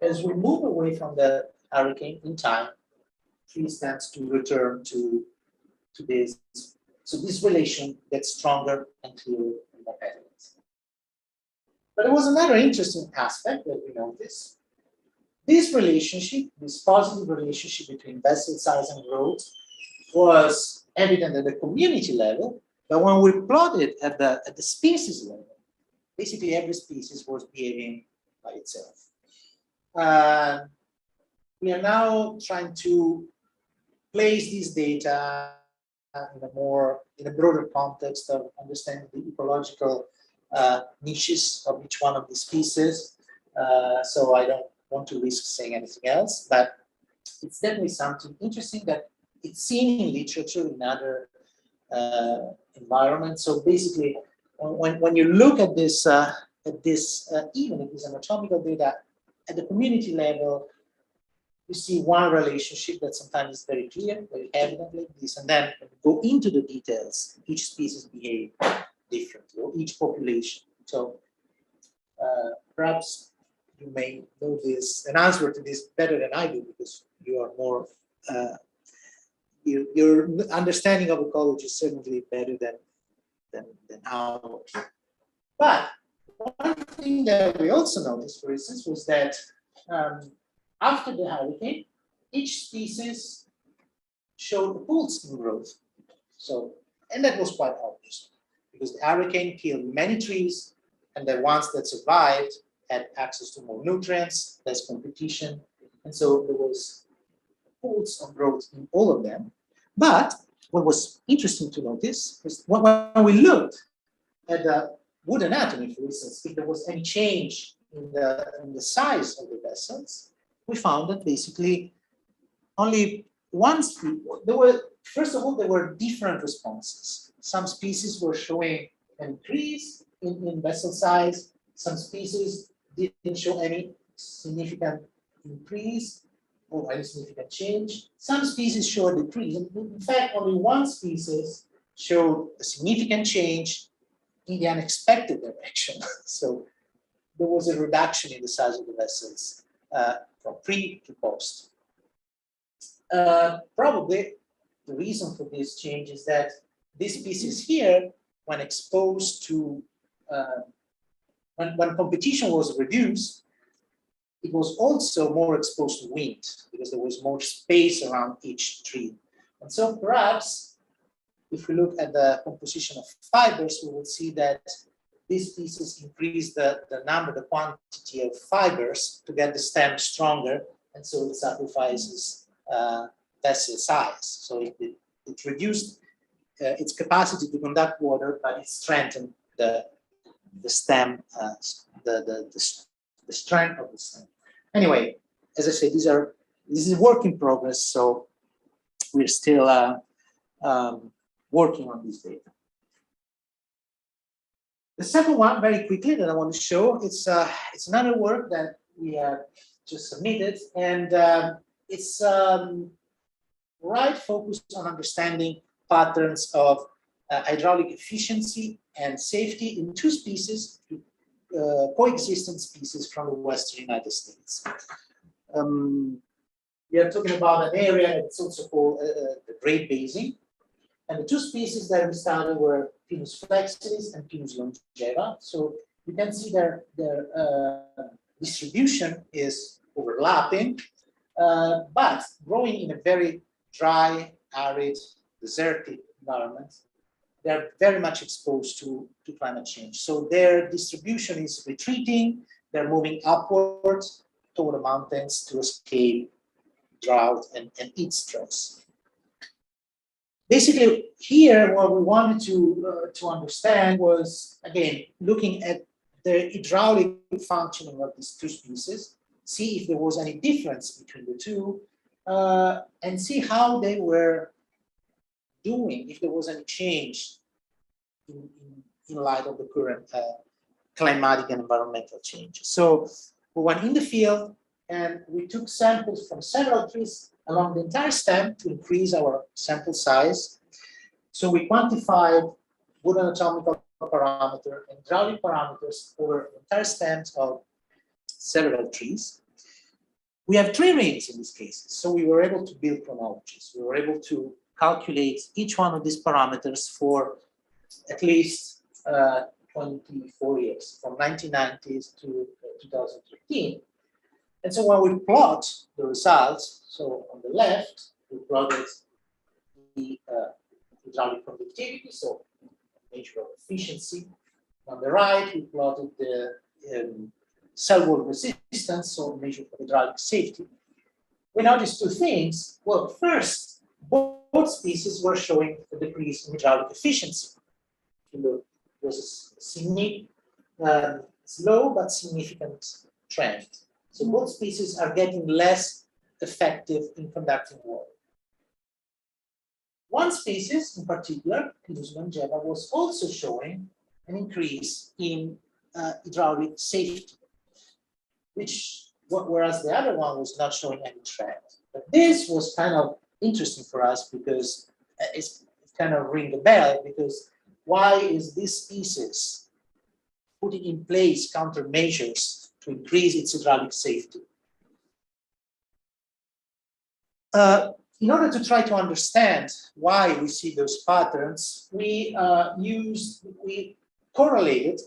Speaker 5: As we move away from the hurricane in time, trees tends to return to this. So this relation gets stronger and clearer in the evidence. But there was another interesting aspect that we noticed. This relationship, this positive relationship between vessel size and growth, was evident at the community level, but when we plotted at the species level, basically every species was behaving by itself. We are now trying to place these data in a broader context of understanding the ecological niches of each one of the species. So I don't want to risk saying anything else, but it's definitely something interesting that it's seen in literature in other environments. So basically, when you look at this, even if it's anatomical data at the community level, you see one relationship that sometimes is very clear, very evident like this, and then go into the details. Each species behave differently, or each population. So perhaps you may know this, an answer to this better than I do, because you are more, your understanding of ecology is certainly better than ours. But one thing that we also noticed, for instance, was that after the hurricane, each species showed a pulse in growth. So, and that was quite obvious because the hurricane killed many trees, and the ones that survived had access to more nutrients, less competition, and so there was a pulse of growth in all of them. But what was interesting to notice was when we looked at the wood anatomy, for instance, if there was any change in the size of the vessels, we found that basically only one species, first of all, there were different responses. Some species were showing an increase in vessel size. Some species didn't show any significant increase or any significant change. Some species showed a decrease. In fact, only one species showed a significant change in the unexpected direction. So there was a reduction in the size of the vessels from pre to post. Probably the reason for this change is that this species here, when exposed to, when competition was reduced, it was also more exposed to wind because there was more space around each tree. And so perhaps if we look at the composition of fibers, we will see that this species increased the quantity of fibers to get the stem stronger, and so it sacrifices vessel size. So it reduced its capacity to conduct water, but it strengthened the stem, the strength of the stem. Anyway, as I said, these are this is a work in progress, so we're still working on this data. The second one, very quickly, that I want to show, it's another work that we have just submitted, and it's right focused on understanding patterns of hydraulic efficiency and safety in two species, coexistent species from the Western United States. We are talking about an area that's also called the Great Basin. And the two species that we studied were Pinus flexilis and Pinus longeva. So you can see their distribution is overlapping, but growing in a very dry, arid, desertic environment. They're very much exposed to climate change. So their distribution is retreating. They're moving upwards toward the mountains to escape drought and heat stress. Basically, here what we wanted to understand was, again, looking at the hydraulic functioning of these two species, see if there was any difference between the two, and see how they were doing, if there was any change in light of the current climatic and environmental changes. So we went in the field and we took samples from several trees along the entire stem to increase our sample size. So we quantified wood anatomical parameter and hydraulic parameters over the entire stems of several trees. We have 3 rings in this case, so we were able to build chronologies. We were able to calculate each one of these parameters for at least 24 years, from 1990s to 2013. And so when we plot the results, so on the left, we plotted the hydraulic conductivity, so measure of efficiency. On the right, we plotted the cell wall resistance, so measure of hydraulic safety. We noticed 2 things. Well, first, both species were showing a decrease in hydraulic efficiency. There was a slow but significant trend. So both species are getting less effective in conducting water. One species in particular, Pinus longeva, was also showing an increase in hydraulic safety, whereas the other one was not showing any trend. But this was kind of interesting for us because it's kind of ring the bell, because why is this species putting in place countermeasures to increase its hydraulic safety? In order to try to understand why we see those patterns, we correlated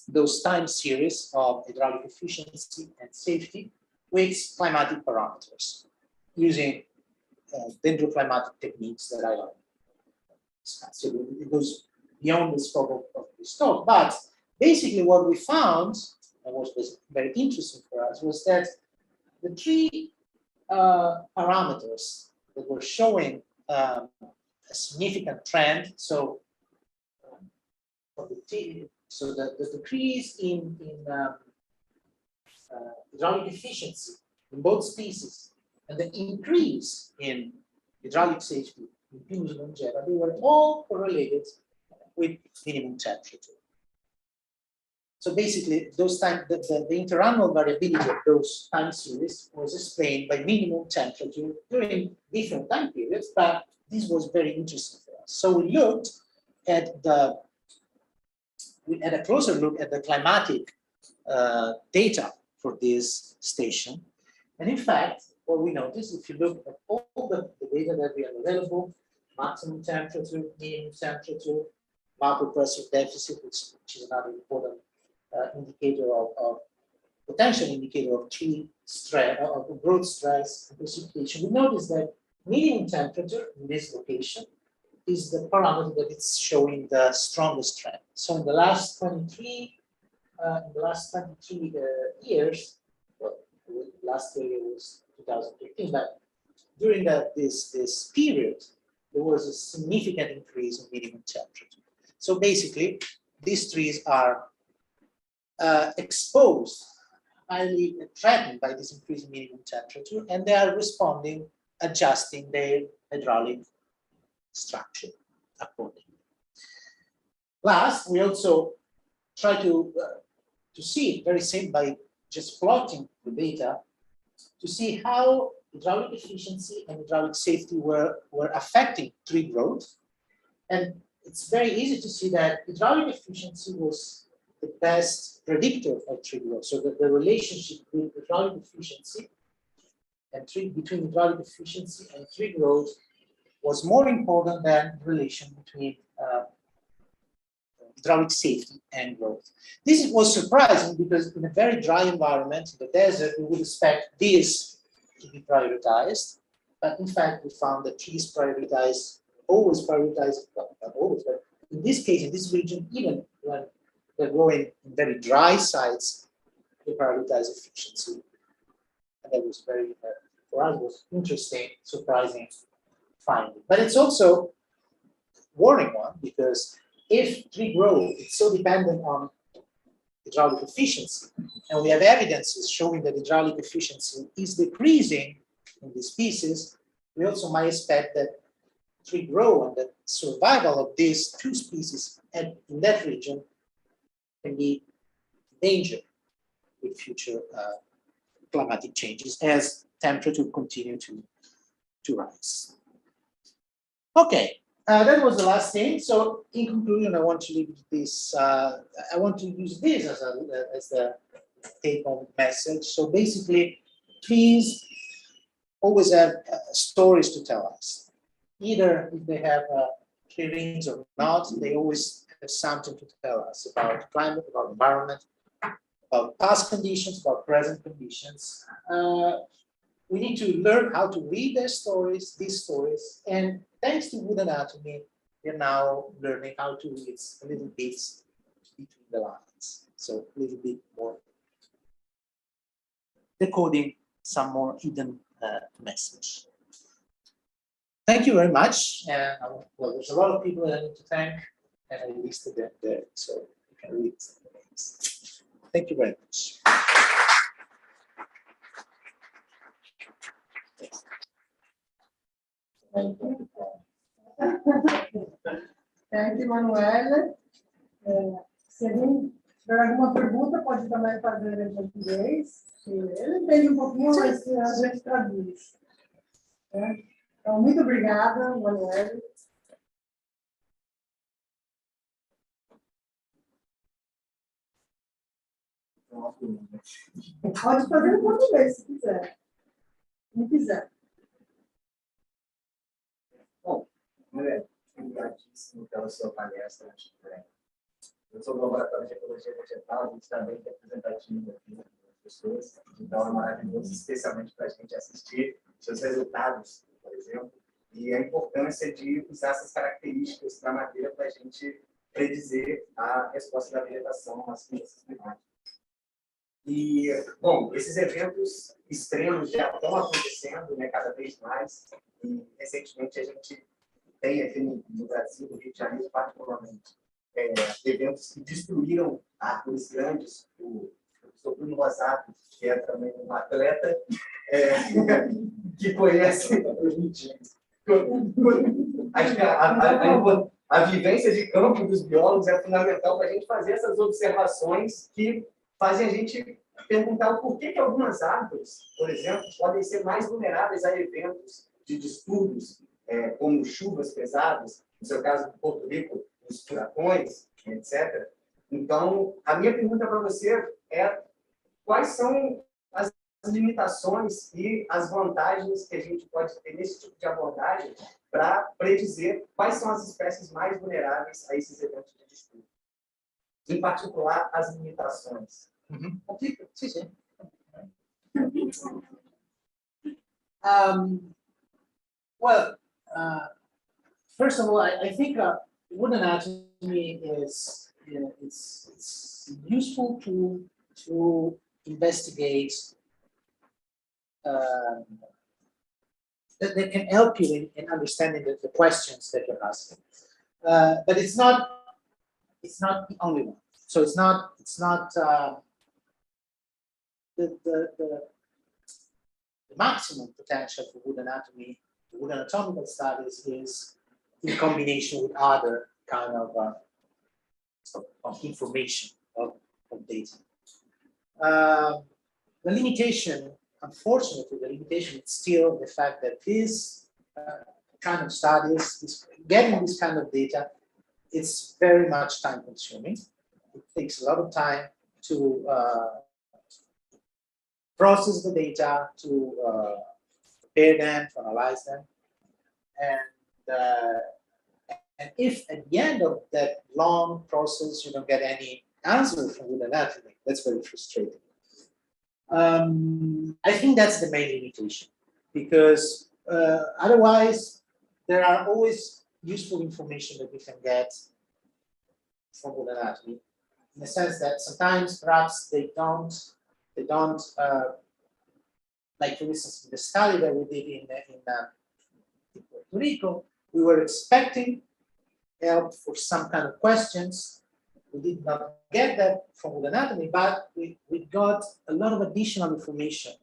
Speaker 5: those time series of hydraulic efficiency and safety with climatic parameters using dendroclimatic techniques that I learned. So it goes beyond the scope of this talk, but basically what we found, and what was very interesting for us, was that the 3 parameters that were showing a significant trend, so the decrease in hydraulic efficiency in both species and the increase in hydraulic safety in Pinus longeva, they were all correlated with minimum temperature. So basically, the interannual variability of those time series was explained by minimum temperature during different time periods, but this was very interesting for us. So we looked at we had a closer look at the climatic data for this station. And in fact, what we noticed, if you look at all the data that we have available, maximum temperature, minimum temperature, vapor pressure deficit, which is another important indicator of potential indicator of tree stress, of growth stress and precipitation, we notice that minimum temperature in this location is the parameter that is showing the strongest trend. So in the last 23 years, well, last year was 2015, but during this period, there was a significant increase in minimum temperature. So basically, these trees are exposed highly threatened by this increasing minimum temperature, and they are responding, adjusting their hydraulic structure accordingly. Last, we also try to see very simple by just plotting the data to see how hydraulic efficiency and hydraulic safety were affecting tree growth. And it's very easy to see that hydraulic efficiency was the best predictor of tree growth. So the relationship between hydraulic efficiency and between hydraulic efficiency and tree growth was more important than the relation between hydraulic safety and growth. This was surprising because in a very dry environment, in the desert, we would expect this to be prioritized. But in fact, we found that trees always prioritize, well, not always, but in this case, in this region, even when they're growing in very dry sites, they prioritize efficiency. And that was very, for us, was interesting, surprising finding. But it's also a warning one, because if tree growth is so dependent on hydraulic efficiency, and we have evidences showing that hydraulic efficiency is decreasing in these species, we also might expect that tree growth and the survival of these two species in that region can be in danger with future climatic changes as temperature continue to rise. Okay. That was the last thing. So, in conclusion, I want to leave this. I want to use this as the take-home message. So, basically, trees always have stories to tell us. Either if they have tree rings or not, they always have something to tell us about climate, about environment, about past conditions, about present conditions. We need to learn how to read these stories, and thanks to wood anatomy, we're now learning how to read a little bit between the lines. So a little bit more decoding some more hidden message. Thank you very much. Well, there's a lot of people that I need to thank, and I listed them there, so you can read the names. Thank you very much.
Speaker 2: Thank you, Emanuele. Se alguém tiver alguma pergunta, pode também fazer em português. Ele entende um pouquinho, mas a gente traduz. Então, muito obrigada, Emanuele. Pode fazer em português, se quiser. Se quiser.
Speaker 6: Bom, obrigadíssimo pela sua palestra. Eu sou do Laboratório de Ecologia Vegetal, a gente está bem representativo aqui das pessoas, então é maravilhoso, especialmente para a gente assistir seus resultados, por exemplo, e a importância de usar essas características da madeira para a gente predizer a resposta da vegetação às mudanças climáticas. E, bom, esses eventos extremos já estão acontecendo, né, cada vez mais, e recentemente a gente tem aqui no Brasil, no Rio de Janeiro, particularmente, eventos que destruíram árvores grandes. O professor Bruno Rosato, que é também um atleta, que conhece acho que a vivência de campo dos biólogos é fundamental para a gente fazer essas observações que fazem a gente perguntar o porquê que algumas árvores, por exemplo, podem ser mais vulneráveis a eventos de distúrbios, como chuvas pesadas, no seu caso, de Porto Rico, os furacões, etc. Então, a minha pergunta para você é quais são as limitações e as vantagens que a gente pode ter nesse tipo de abordagem para predizer quais são as espécies mais vulneráveis a esses eventos de distúrbio. Em particular, as limitações.
Speaker 5: Sim, sim. Well, first of all, I think wood anatomy is it's useful to investigate that can help you in understanding the questions that you're asking. But it's not the only one. So it's not the maximum potential for wood anatomy, wood anatomical studies, is in combination with other kind of information, of data. The limitation, unfortunately, the limitation is still the fact that this kind of studies, getting this kind of data, it's very much time consuming. It takes a lot of time to process the data, to prepare them, to analyze them. And if at the end of that long process you don't get any answer from wood anatomy, that's very frustrating. I think that's the main limitation, because otherwise there are always useful information that we can get from wood anatomy, in the sense that sometimes perhaps they don't like, for instance, the study that we did in Puerto Rico, we were expecting help for some kind of questions. We did not get that from wood anatomy, but we got a lot of additional information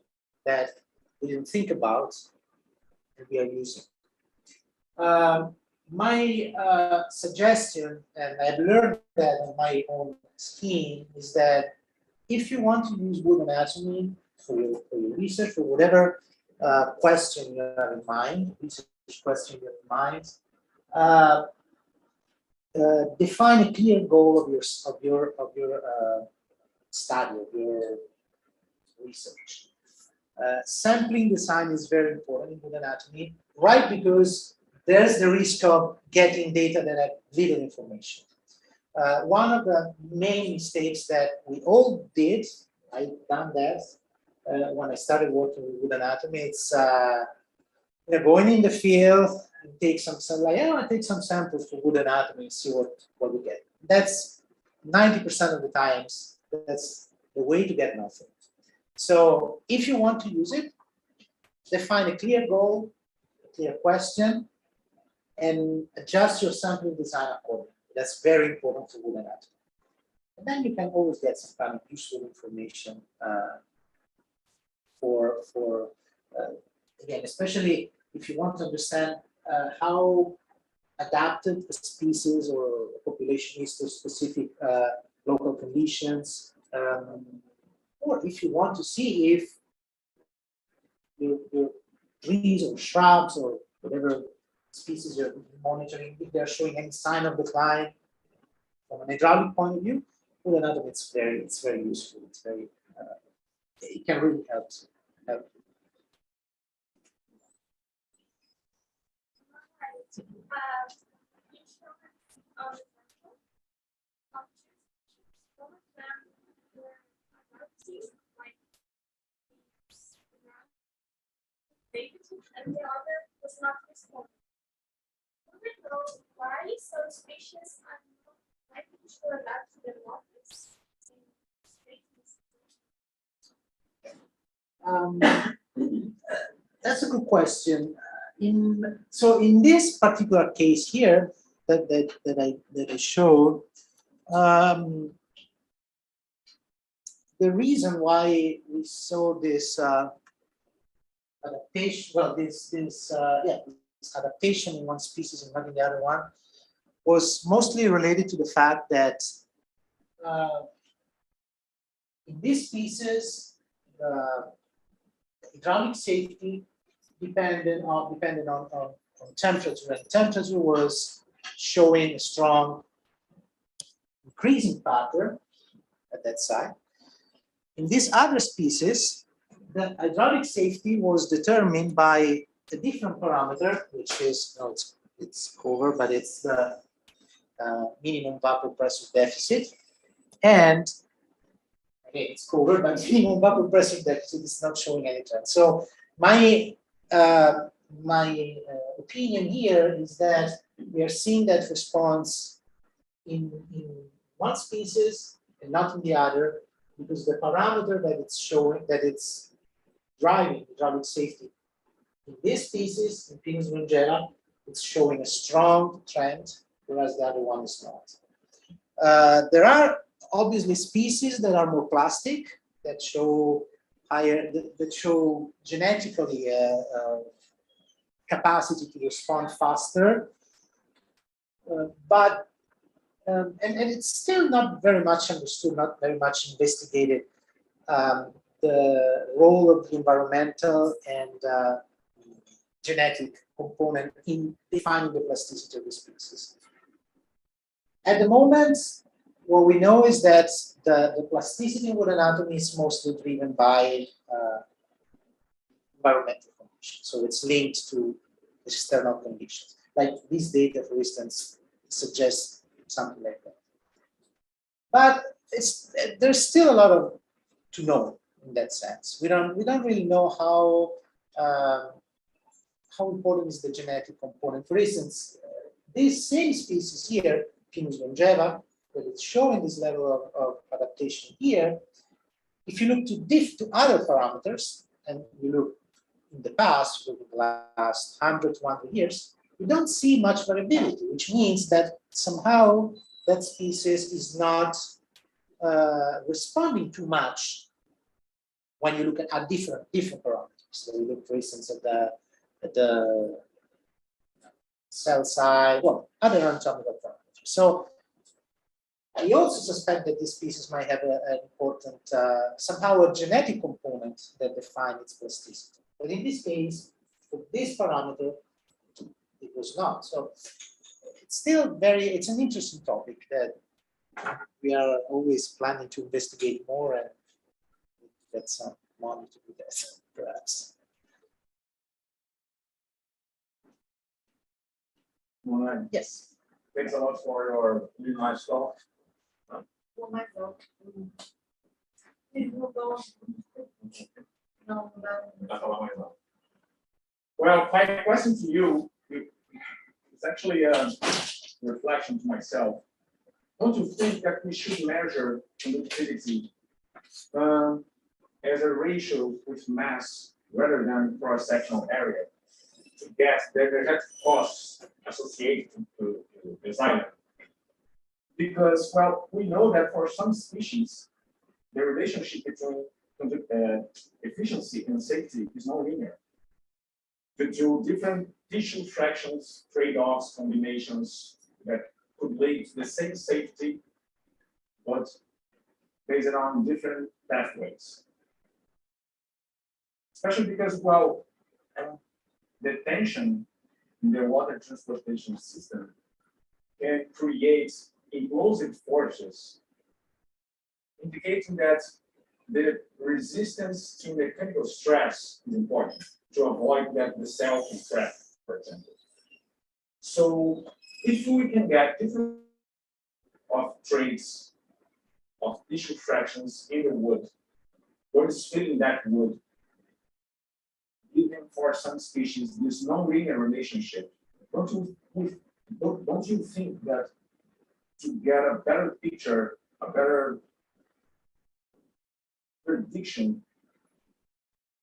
Speaker 5: that we didn't think about and we are using. My suggestion, and I've learned that on my own skin, is that if you want to use wood anatomy for your research, for whatever question you have in mind, research question you have in mind, define a clear goal of your study, of your research. Sampling design is very important in wood anatomy, right? Because there's the risk of getting data that have little information. One of the main mistakes that we all did, I've done that when I started working with wood anatomy, it's going in the field and take some samples for wood anatomy and see what we get. That's 90% of the times, that's the way to get nothing. So if you want to use it, define a clear goal, a clear question, and adjust your sampling design accordingly. That's very important for wood anatomy. And then you can always get some kind of useful information again, especially if you want to understand how adapted a species or a population is to specific local conditions, or if you want to see if your trees or shrubs or whatever species you're monitoring, if they're showing any sign of decline from an hydraulic point of view, wood anatomy, it's very useful. It's very it can really help.
Speaker 3: And the other was not responding. We don't know why some species are not likely to adapt to their waters.
Speaker 5: That's a good question. So in this particular case here that I showed, the reason why we saw this adaptation, well, this adaptation in one species and not in the other one, was mostly related to the fact that in this species, the hydraulic safety depended on temperature, and temperature was showing a strong increasing pattern at that side. In this other species, the hydraulic safety was determined by a different parameter, which is, it's covered, but it's the minimum vapor pressure deficit. And again, it's covered, but minimum vapor pressure deficit is not showing any trend. So my opinion here is that we are seeing that response in one species and not in the other, because the parameter that it's showing, that it's driving hydraulic safety in this species, in Pinus grangera, it's showing a strong trend, whereas the other one is not. There are obviously species that are more plastic, that show higher, that show genetically capacity to respond faster. And it's still not very much understood, not very much investigated, the role of the environmental and genetic component in defining the plasticity of the species. At the moment, what we know is that the plasticity in wood anatomy is mostly driven by environmental conditions. So it's linked to external conditions. Like this data, for instance, suggests something like that. But there's still a lot to know in that sense. We don't really know how important is the genetic component. For instance, this same species here, Pinus longeva, that it's showing this level of adaptation here. If you look to other parameters, and you look in the past, look at the last 100 to 100 years, you don't see much variability, which means that somehow that species is not responding too much when you look at different parameters. So you look, for instance, at the cell size, well, other anatomical parameters. So I also suspect that this species might have an important, somehow a genetic component that defines its plasticity. But in this case, for this parameter, it was not. So it's still it's an interesting topic that we are always planning to investigate more and get some money to do that, perhaps.
Speaker 7: Well,
Speaker 5: Yes.
Speaker 7: thanks a lot for your really nice talk.
Speaker 3: Oh my God. It will go. No, no.
Speaker 7: Well, my question to you is actually a reflection to myself. Don't you think that we should measure conductivity as a ratio with mass rather than cross-sectional area to get the energetic costs associated to design? Because, well, we know that for some species, the relationship between efficiency and safety is not linear. Due to different tissue fractions, trade-offs, combinations that could lead to the same safety, but based on different pathways. Especially because, well, the tension in the water transportation system can create implosive forces, indicating that the resistance to mechanical stress is important to avoid that the cell can crack, for example. So if we can get different of traits of tissue fractions in the wood, what is filling that wood, even for some species, this non-linear relationship, don't you think that to get a better picture, a better prediction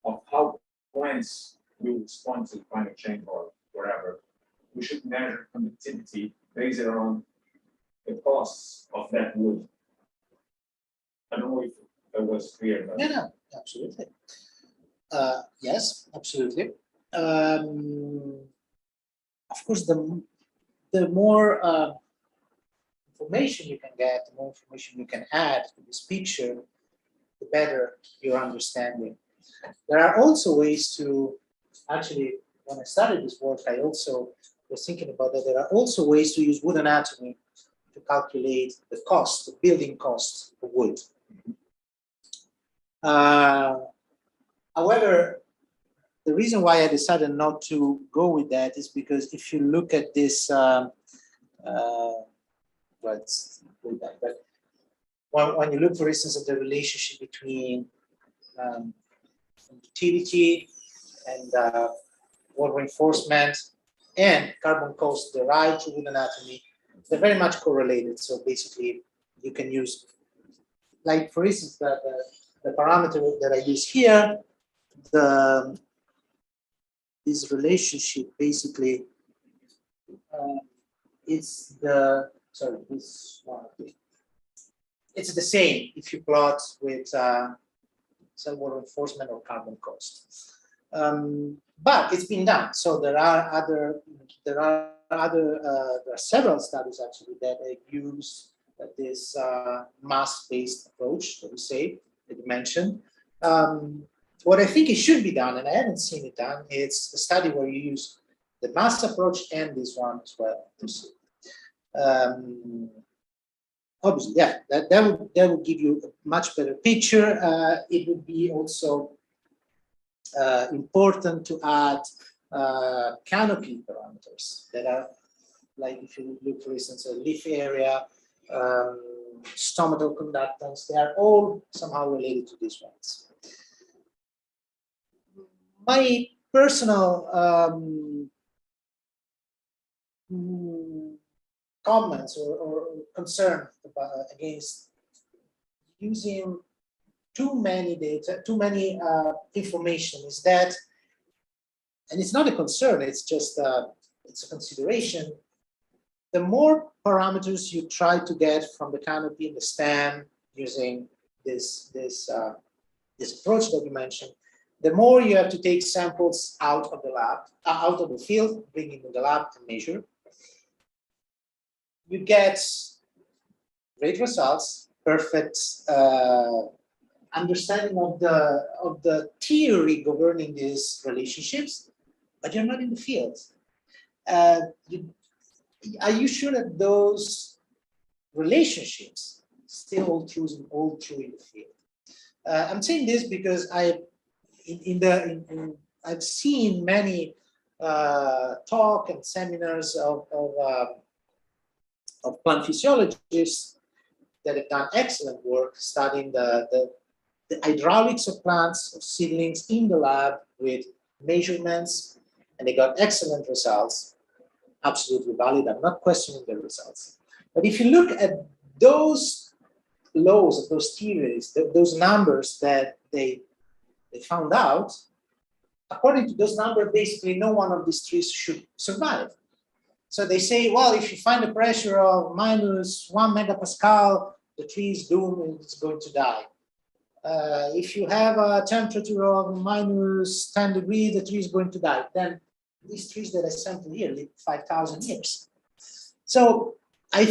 Speaker 7: of how plants will respond to climate change or whatever, we should measure conductivity based on the costs of that wood? I don't know if that was clear. But...
Speaker 5: No, absolutely. Yes, absolutely. Of course, the more information you can get, the more information you can add to this picture, the better your understanding. There are also ways to, actually, when I started this work, I also was thinking about that. There are also ways to use wood anatomy to calculate the cost, the building cost of wood. However, the reason why I decided not to go with that is because if you look at this, but when you look, for instance, at the relationship between conductivity and wall reinforcement and carbon cost derived to wood anatomy, they're very much correlated. So basically, you can use, like for instance, the parameter that I use here, this relationship basically, it's the, sorry, this one, it's the same if you plot with cell wall reinforcement or carbon cost. But it's been done. So there are several studies actually that use this mass-based approach that we say, that you mentioned. What I think it should be done, and I haven't seen it done, it's a study where you use the mass approach and this one as well to see. Obviously, yeah, that would give you a much better picture. It would be also important to add canopy parameters that are, like if you look, for instance, a leaf area, stomatal conductance, they are all somehow related to these ones. My personal comments or concern against using too many data, too many information is that, and it's not a concern, it's just it's a consideration. The more parameters you try to get from the canopy and the stem using this approach that you mentioned, the more you have to take samples out of the lab, out of the field, bring it in the lab and measure. You get great results, perfect understanding of the theory governing these relationships, but you're not in the field. Are you sure that those relationships still hold true in the field? I'm saying this because I've seen many talk and seminars of plant physiologists that have done excellent work studying the hydraulics of plants, of seedlings in the lab with measurements, and they got excellent results. Absolutely valid. I'm not questioning the results. But if you look at those laws of those theories, those numbers that they found out, according to those numbers, basically no one of these trees should survive. So they say, well, if you find a pressure of -1 megapascal, the tree is doomed and it's going to die. If you have a temperature of -10 degrees, the tree is going to die. Then these trees that I sampled here live 5,000 years. So I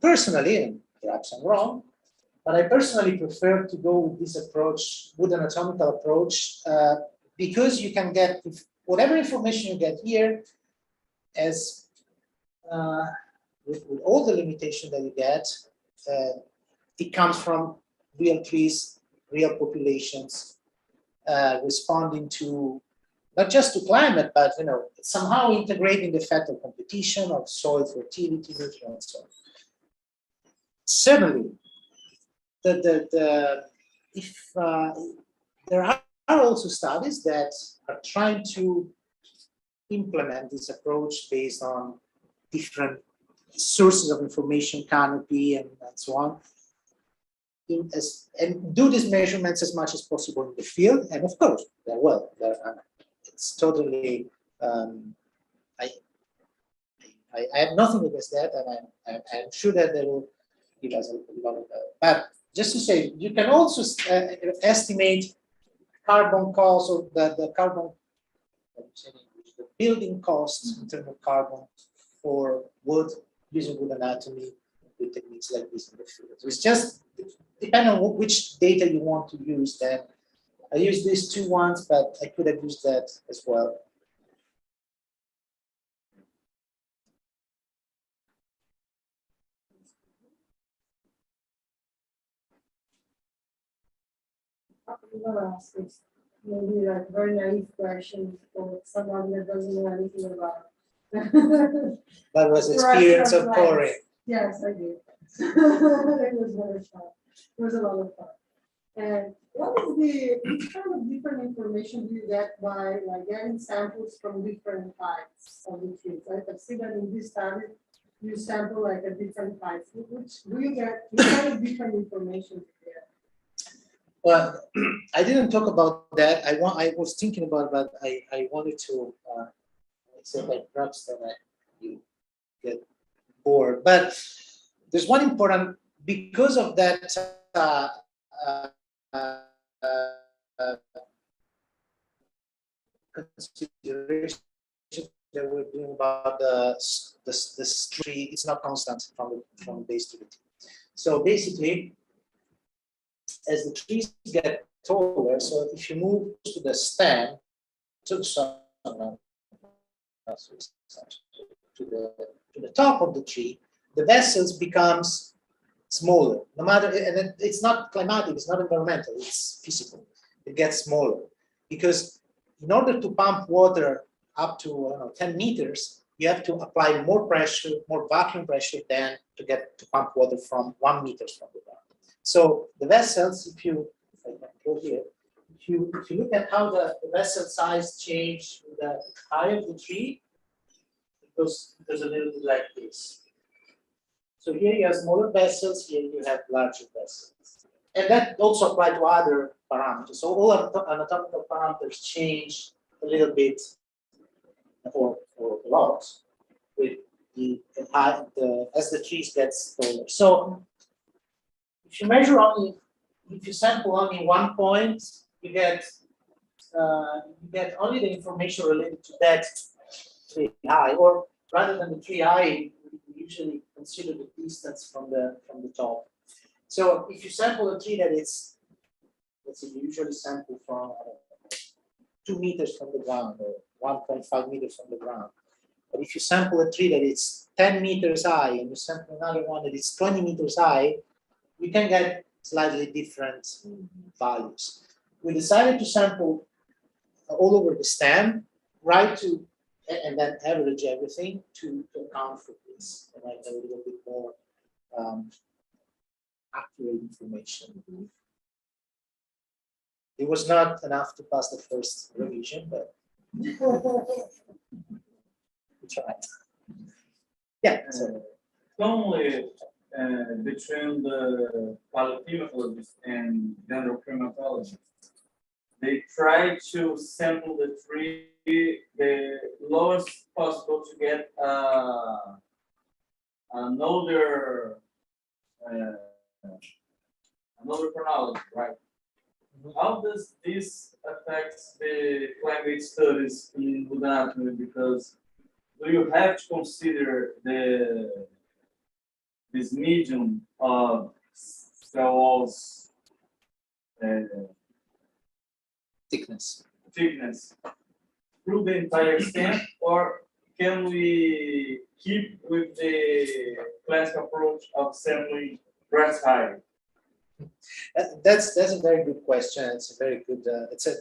Speaker 5: personally, and perhaps I'm wrong, but I personally prefer to go with this approach, with an anatomical approach, because you can get whatever information you get here, as with all the limitation that you get, it comes from real trees, real populations, responding to not just to climate, but somehow integrating the fact of competition, of soil fertility, nutrients, and so on. Certainly, if there are also studies that are trying to implement this approach based on different sources of information, canopy, and so on, and do these measurements as much as possible in the field. And of course, it's totally. I have nothing against that, and I'm sure that they will give us a lot of that. But just to say, you can also estimate carbon costs, or the carbon. The building costs in terms of carbon for wood, using wood anatomy with techniques like this in the field. So it's just depending on which data you want to use. Then I use these two ones, but I could have used that as well.
Speaker 2: I'm gonna ask this maybe like very naive questions for someone that doesn't know anything about.
Speaker 5: That was experience of pouring.
Speaker 2: Yes, I did. It was very fun. It was a lot of fun. And which kind of different information do you get by like getting samples from different types of the trees? Right? I see that in this study, you sample like a different types. Which do you get? What kind of different information there?
Speaker 5: Well, I didn't talk about that. I was thinking about, but I wanted to say that perhaps that you get bored. But there's one important, because of that consideration that we're doing about the tree, it's not constant from base to the tip. So basically, as the trees get taller, so if you move to the stem, to the top of the tree, the vessels becomes smaller. No matter, and it's not climatic, it's not environmental, it's physical. It gets smaller because in order to pump water up to 10 meters, you have to apply more pressure, more vacuum pressure than to get to pump water from 1 meter from the ground. So the vessels, if I can go here, if you look at how the vessel size change with the height of the tree, it goes a little bit like this. So here you have smaller vessels, here you have larger vessels. And that also applies to other parameters. So all anatomical parameters change a little bit or a lot with the height, as the trees get taller. So if you measure only, if you sample only 1 point, you get only the information related to that tree high, or rather than the tree high, we usually consider the distance from the top. So if you sample a tree that is, let's say, you usually sample from 2 meters from the ground or 1.5 meters from the ground. But if you sample a tree that is 10 meters high and you sample another one that is 20 meters high, you can get slightly different values. We decided to sample all over the stem, right to, and then average everything to account for this, and I have a little bit more accurate information. It was not enough to pass the first revision, but we tried. Yeah. So.
Speaker 8: Only between the paleontologists and dendrochromatologists, they try to sample the tree the lowest possible to get another chronology, right? How does this affect the climate studies in wood anatomy? Because do you have to consider this medium of cell walls
Speaker 5: thickness
Speaker 8: through the entire stem, or can we keep with the classic approach of sampling breast height?
Speaker 5: That's a very good question. It's a very good. It's a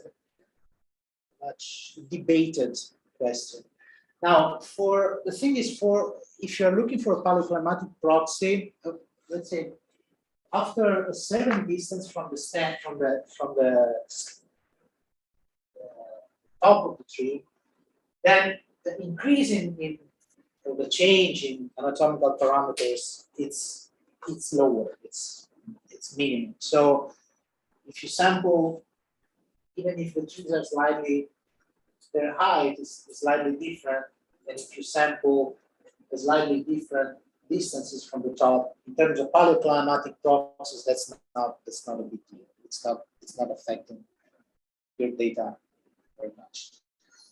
Speaker 5: much debated question. Now, the thing is, if you're looking for a paleoclimatic proxy, let's say after a certain distance from the stem, from the top of the tree, then the increase in or the change in anatomical parameters, it's lower. It's minimum. So if you sample, even if the trees are slightly, their height is slightly different, and if you sample a slightly different distances from the top, in terms of paleoclimatic process, that's not a big deal. It's not affecting your data very much.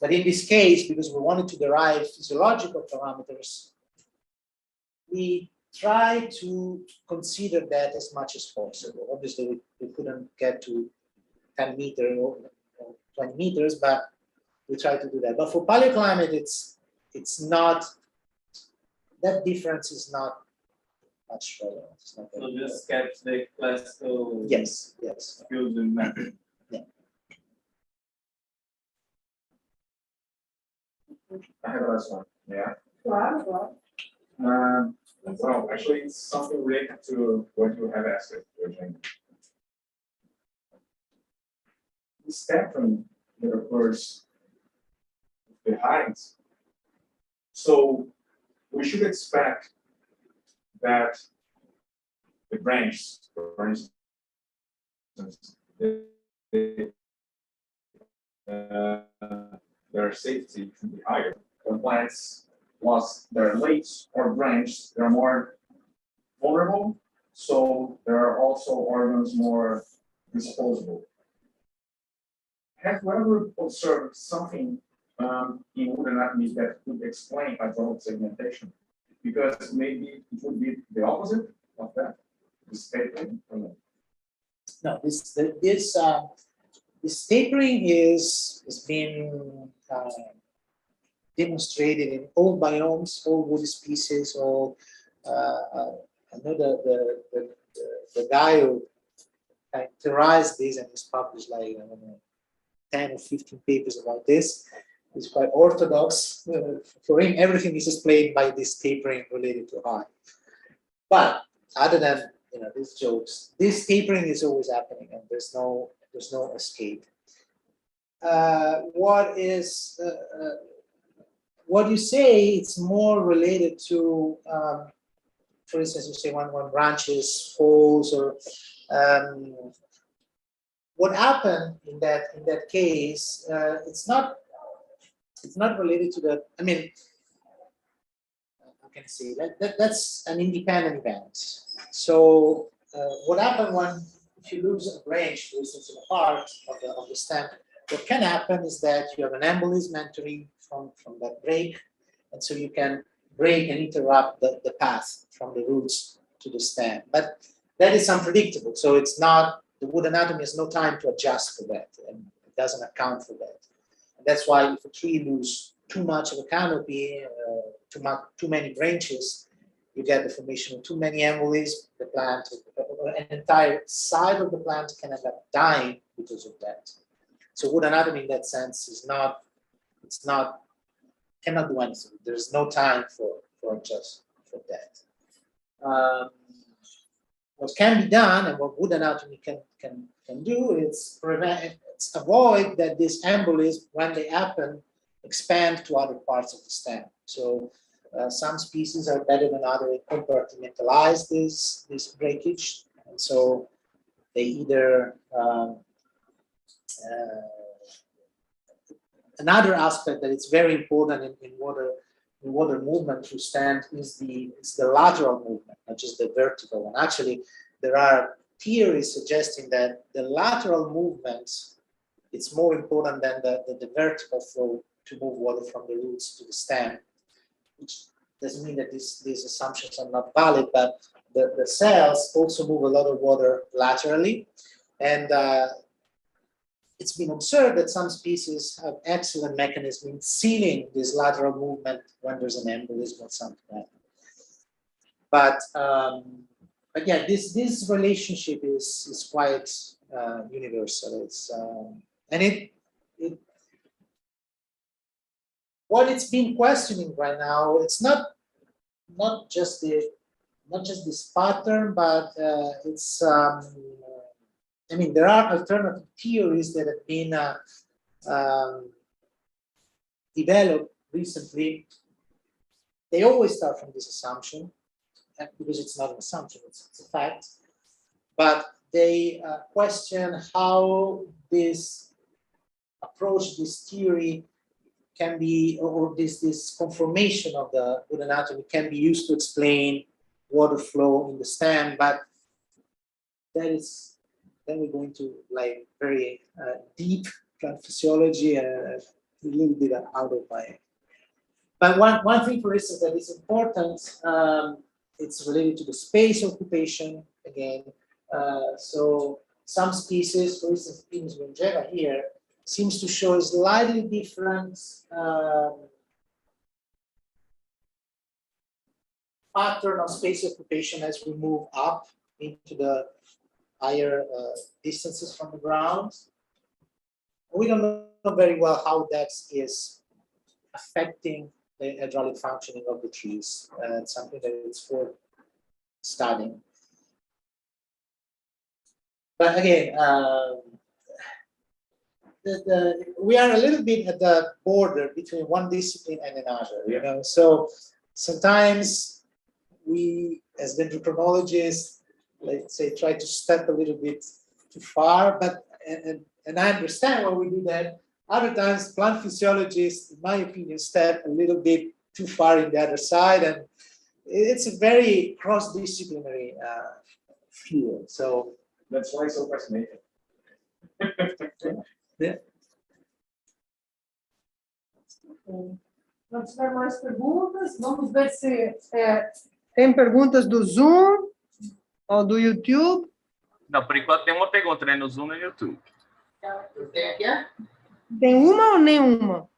Speaker 5: But in this case, because we wanted to derive physiological parameters, we try to consider that as much as possible. Obviously, we couldn't get to 10 meters or 20 meters, but we try to do that. But for paleoclimate, it's not, that difference is not much relevant. It's not
Speaker 8: so just kept the classical
Speaker 5: yes.
Speaker 8: skills and method.
Speaker 5: Yeah.
Speaker 7: I have a last one. Yeah.
Speaker 2: Claro.
Speaker 7: Well, actually, it's something related to what you have asked, Eugene. The spectrum that occurs with the heights. So we should expect that the branch, for instance, their safety should be higher. The plants lost their leaves or branches, they're more vulnerable, so there are also organs more disposable. have you ever observed something in wood anatomy that could explain hydraulic segmentation? Because maybe it would be the opposite of that, this tapering, or no?
Speaker 5: No, this tapering is being demonstrated in all biomes, all wood species, all. I know the guy who characterized this and has published like, I don't know, 10 or 15 papers about this. It's quite orthodox. For him, everything is explained by this tapering related to height. But other than these jokes, this tapering is always happening, and there's no escape. What you say, it's more related to, for instance, you say when branches falls, or what happened in that case. It's not related to the. I mean, how can I say that's an independent event. So what happened if you lose a branch, for instance, in a part of the stem, what can happen is that you have an embolism entering from that break, and so you can break and interrupt the path from the roots to the stem. But that is unpredictable. So it's not, the wood anatomy has no time to adjust for that, and it doesn't account for that. And that's why if a tree loses too much of a canopy, too many branches, you get the formation of too many embolisms. The plant, an entire side of the plant can end up dying because of that. So wood anatomy in that sense cannot do anything. There's no time for adjust for that. What can be done, and what wood anatomy can do, it's avoid that these embolisms, when they happen, expand to other parts of the stem. So some species are better than others at compartmentalize this breakage, and so they either another aspect that is very important in water movement through stem is the lateral movement, not just the vertical one. Actually, there are theories suggesting that the lateral movement is more important than the vertical flow to move water from the roots to the stem, which doesn't mean that these assumptions are not valid, but the cells also move a lot of water laterally, and it's been observed that some species have excellent mechanism in sealing this lateral movement when there's an embolism or something like that. But yeah, this relationship is quite universal. It's and what it's been questioning right now, it's not just this pattern, but it's I mean, there are alternative theories that have been developed recently. They always start from this assumption, because it's not an assumption, it's a fact. But they question how this approach, this theory can be, or this conformation of the wood anatomy can be used to explain water flow in the stem. But then we're going to like very deep plant physiology, a little bit out of my. But one thing, for instance, that is important, it's related to the space occupation again. So some species, for instance, Pinus longeva here, seems to show a slightly different pattern of space occupation as we move up into the higher distances from the ground. We don't know very well how that is affecting the hydraulic functioning of the trees. It's something that it's for studying. But again, we are a little bit at the border between one discipline and another, you know. So sometimes we, as dendrochronologists, let's say, try to step a little bit too far, but and I understand why we do that. Other times, plant physiologists, in my opinion, step a little bit too far in the other side, and it's a very cross-disciplinary field. So
Speaker 7: that's why it's so fascinating.
Speaker 5: yeah.
Speaker 2: não tiver mais perguntas, vamos ver se tem perguntas do Zoom ou do YouTube.
Speaker 1: Não, por enquanto tem uma pergunta, né? No Zoom e no YouTube.
Speaker 5: Tem aqui?
Speaker 2: Tem uma ou nenhuma?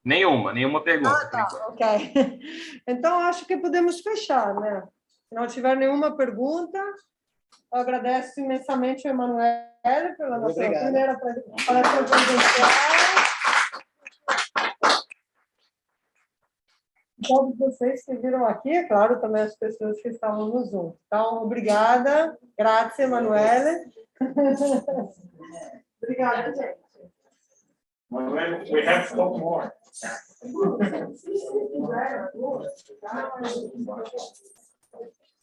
Speaker 1: Nenhuma pergunta.
Speaker 2: Ah, tá, ok. Então, acho que podemos fechar, né? Se não tiver nenhuma pergunta, eu agradeço imensamente ao Emanuele pela nossa primeira palestra presencial. Todos vocês que viram aqui, é claro, também as pessoas que estavam no Zoom. Então, obrigada. Grazie, Emanuele. Obrigada, gente.
Speaker 7: We have to talk more.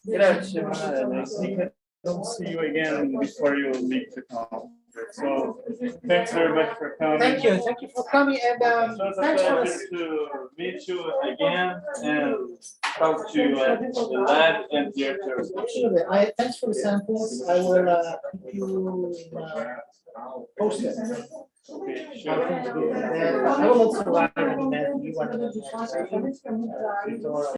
Speaker 5: Grazie, Emanuele.
Speaker 9: I think I don't see you again before you leave the call. So thanks very much for coming.
Speaker 5: Thank you for coming, and
Speaker 9: So it's a
Speaker 5: thanks for
Speaker 9: pleasure to meet you again and talk to you at the lab and the other.
Speaker 5: Absolutely. Thanks for the samples. I will keep you posted.
Speaker 9: Okay, sure.
Speaker 5: I will also write an email to you.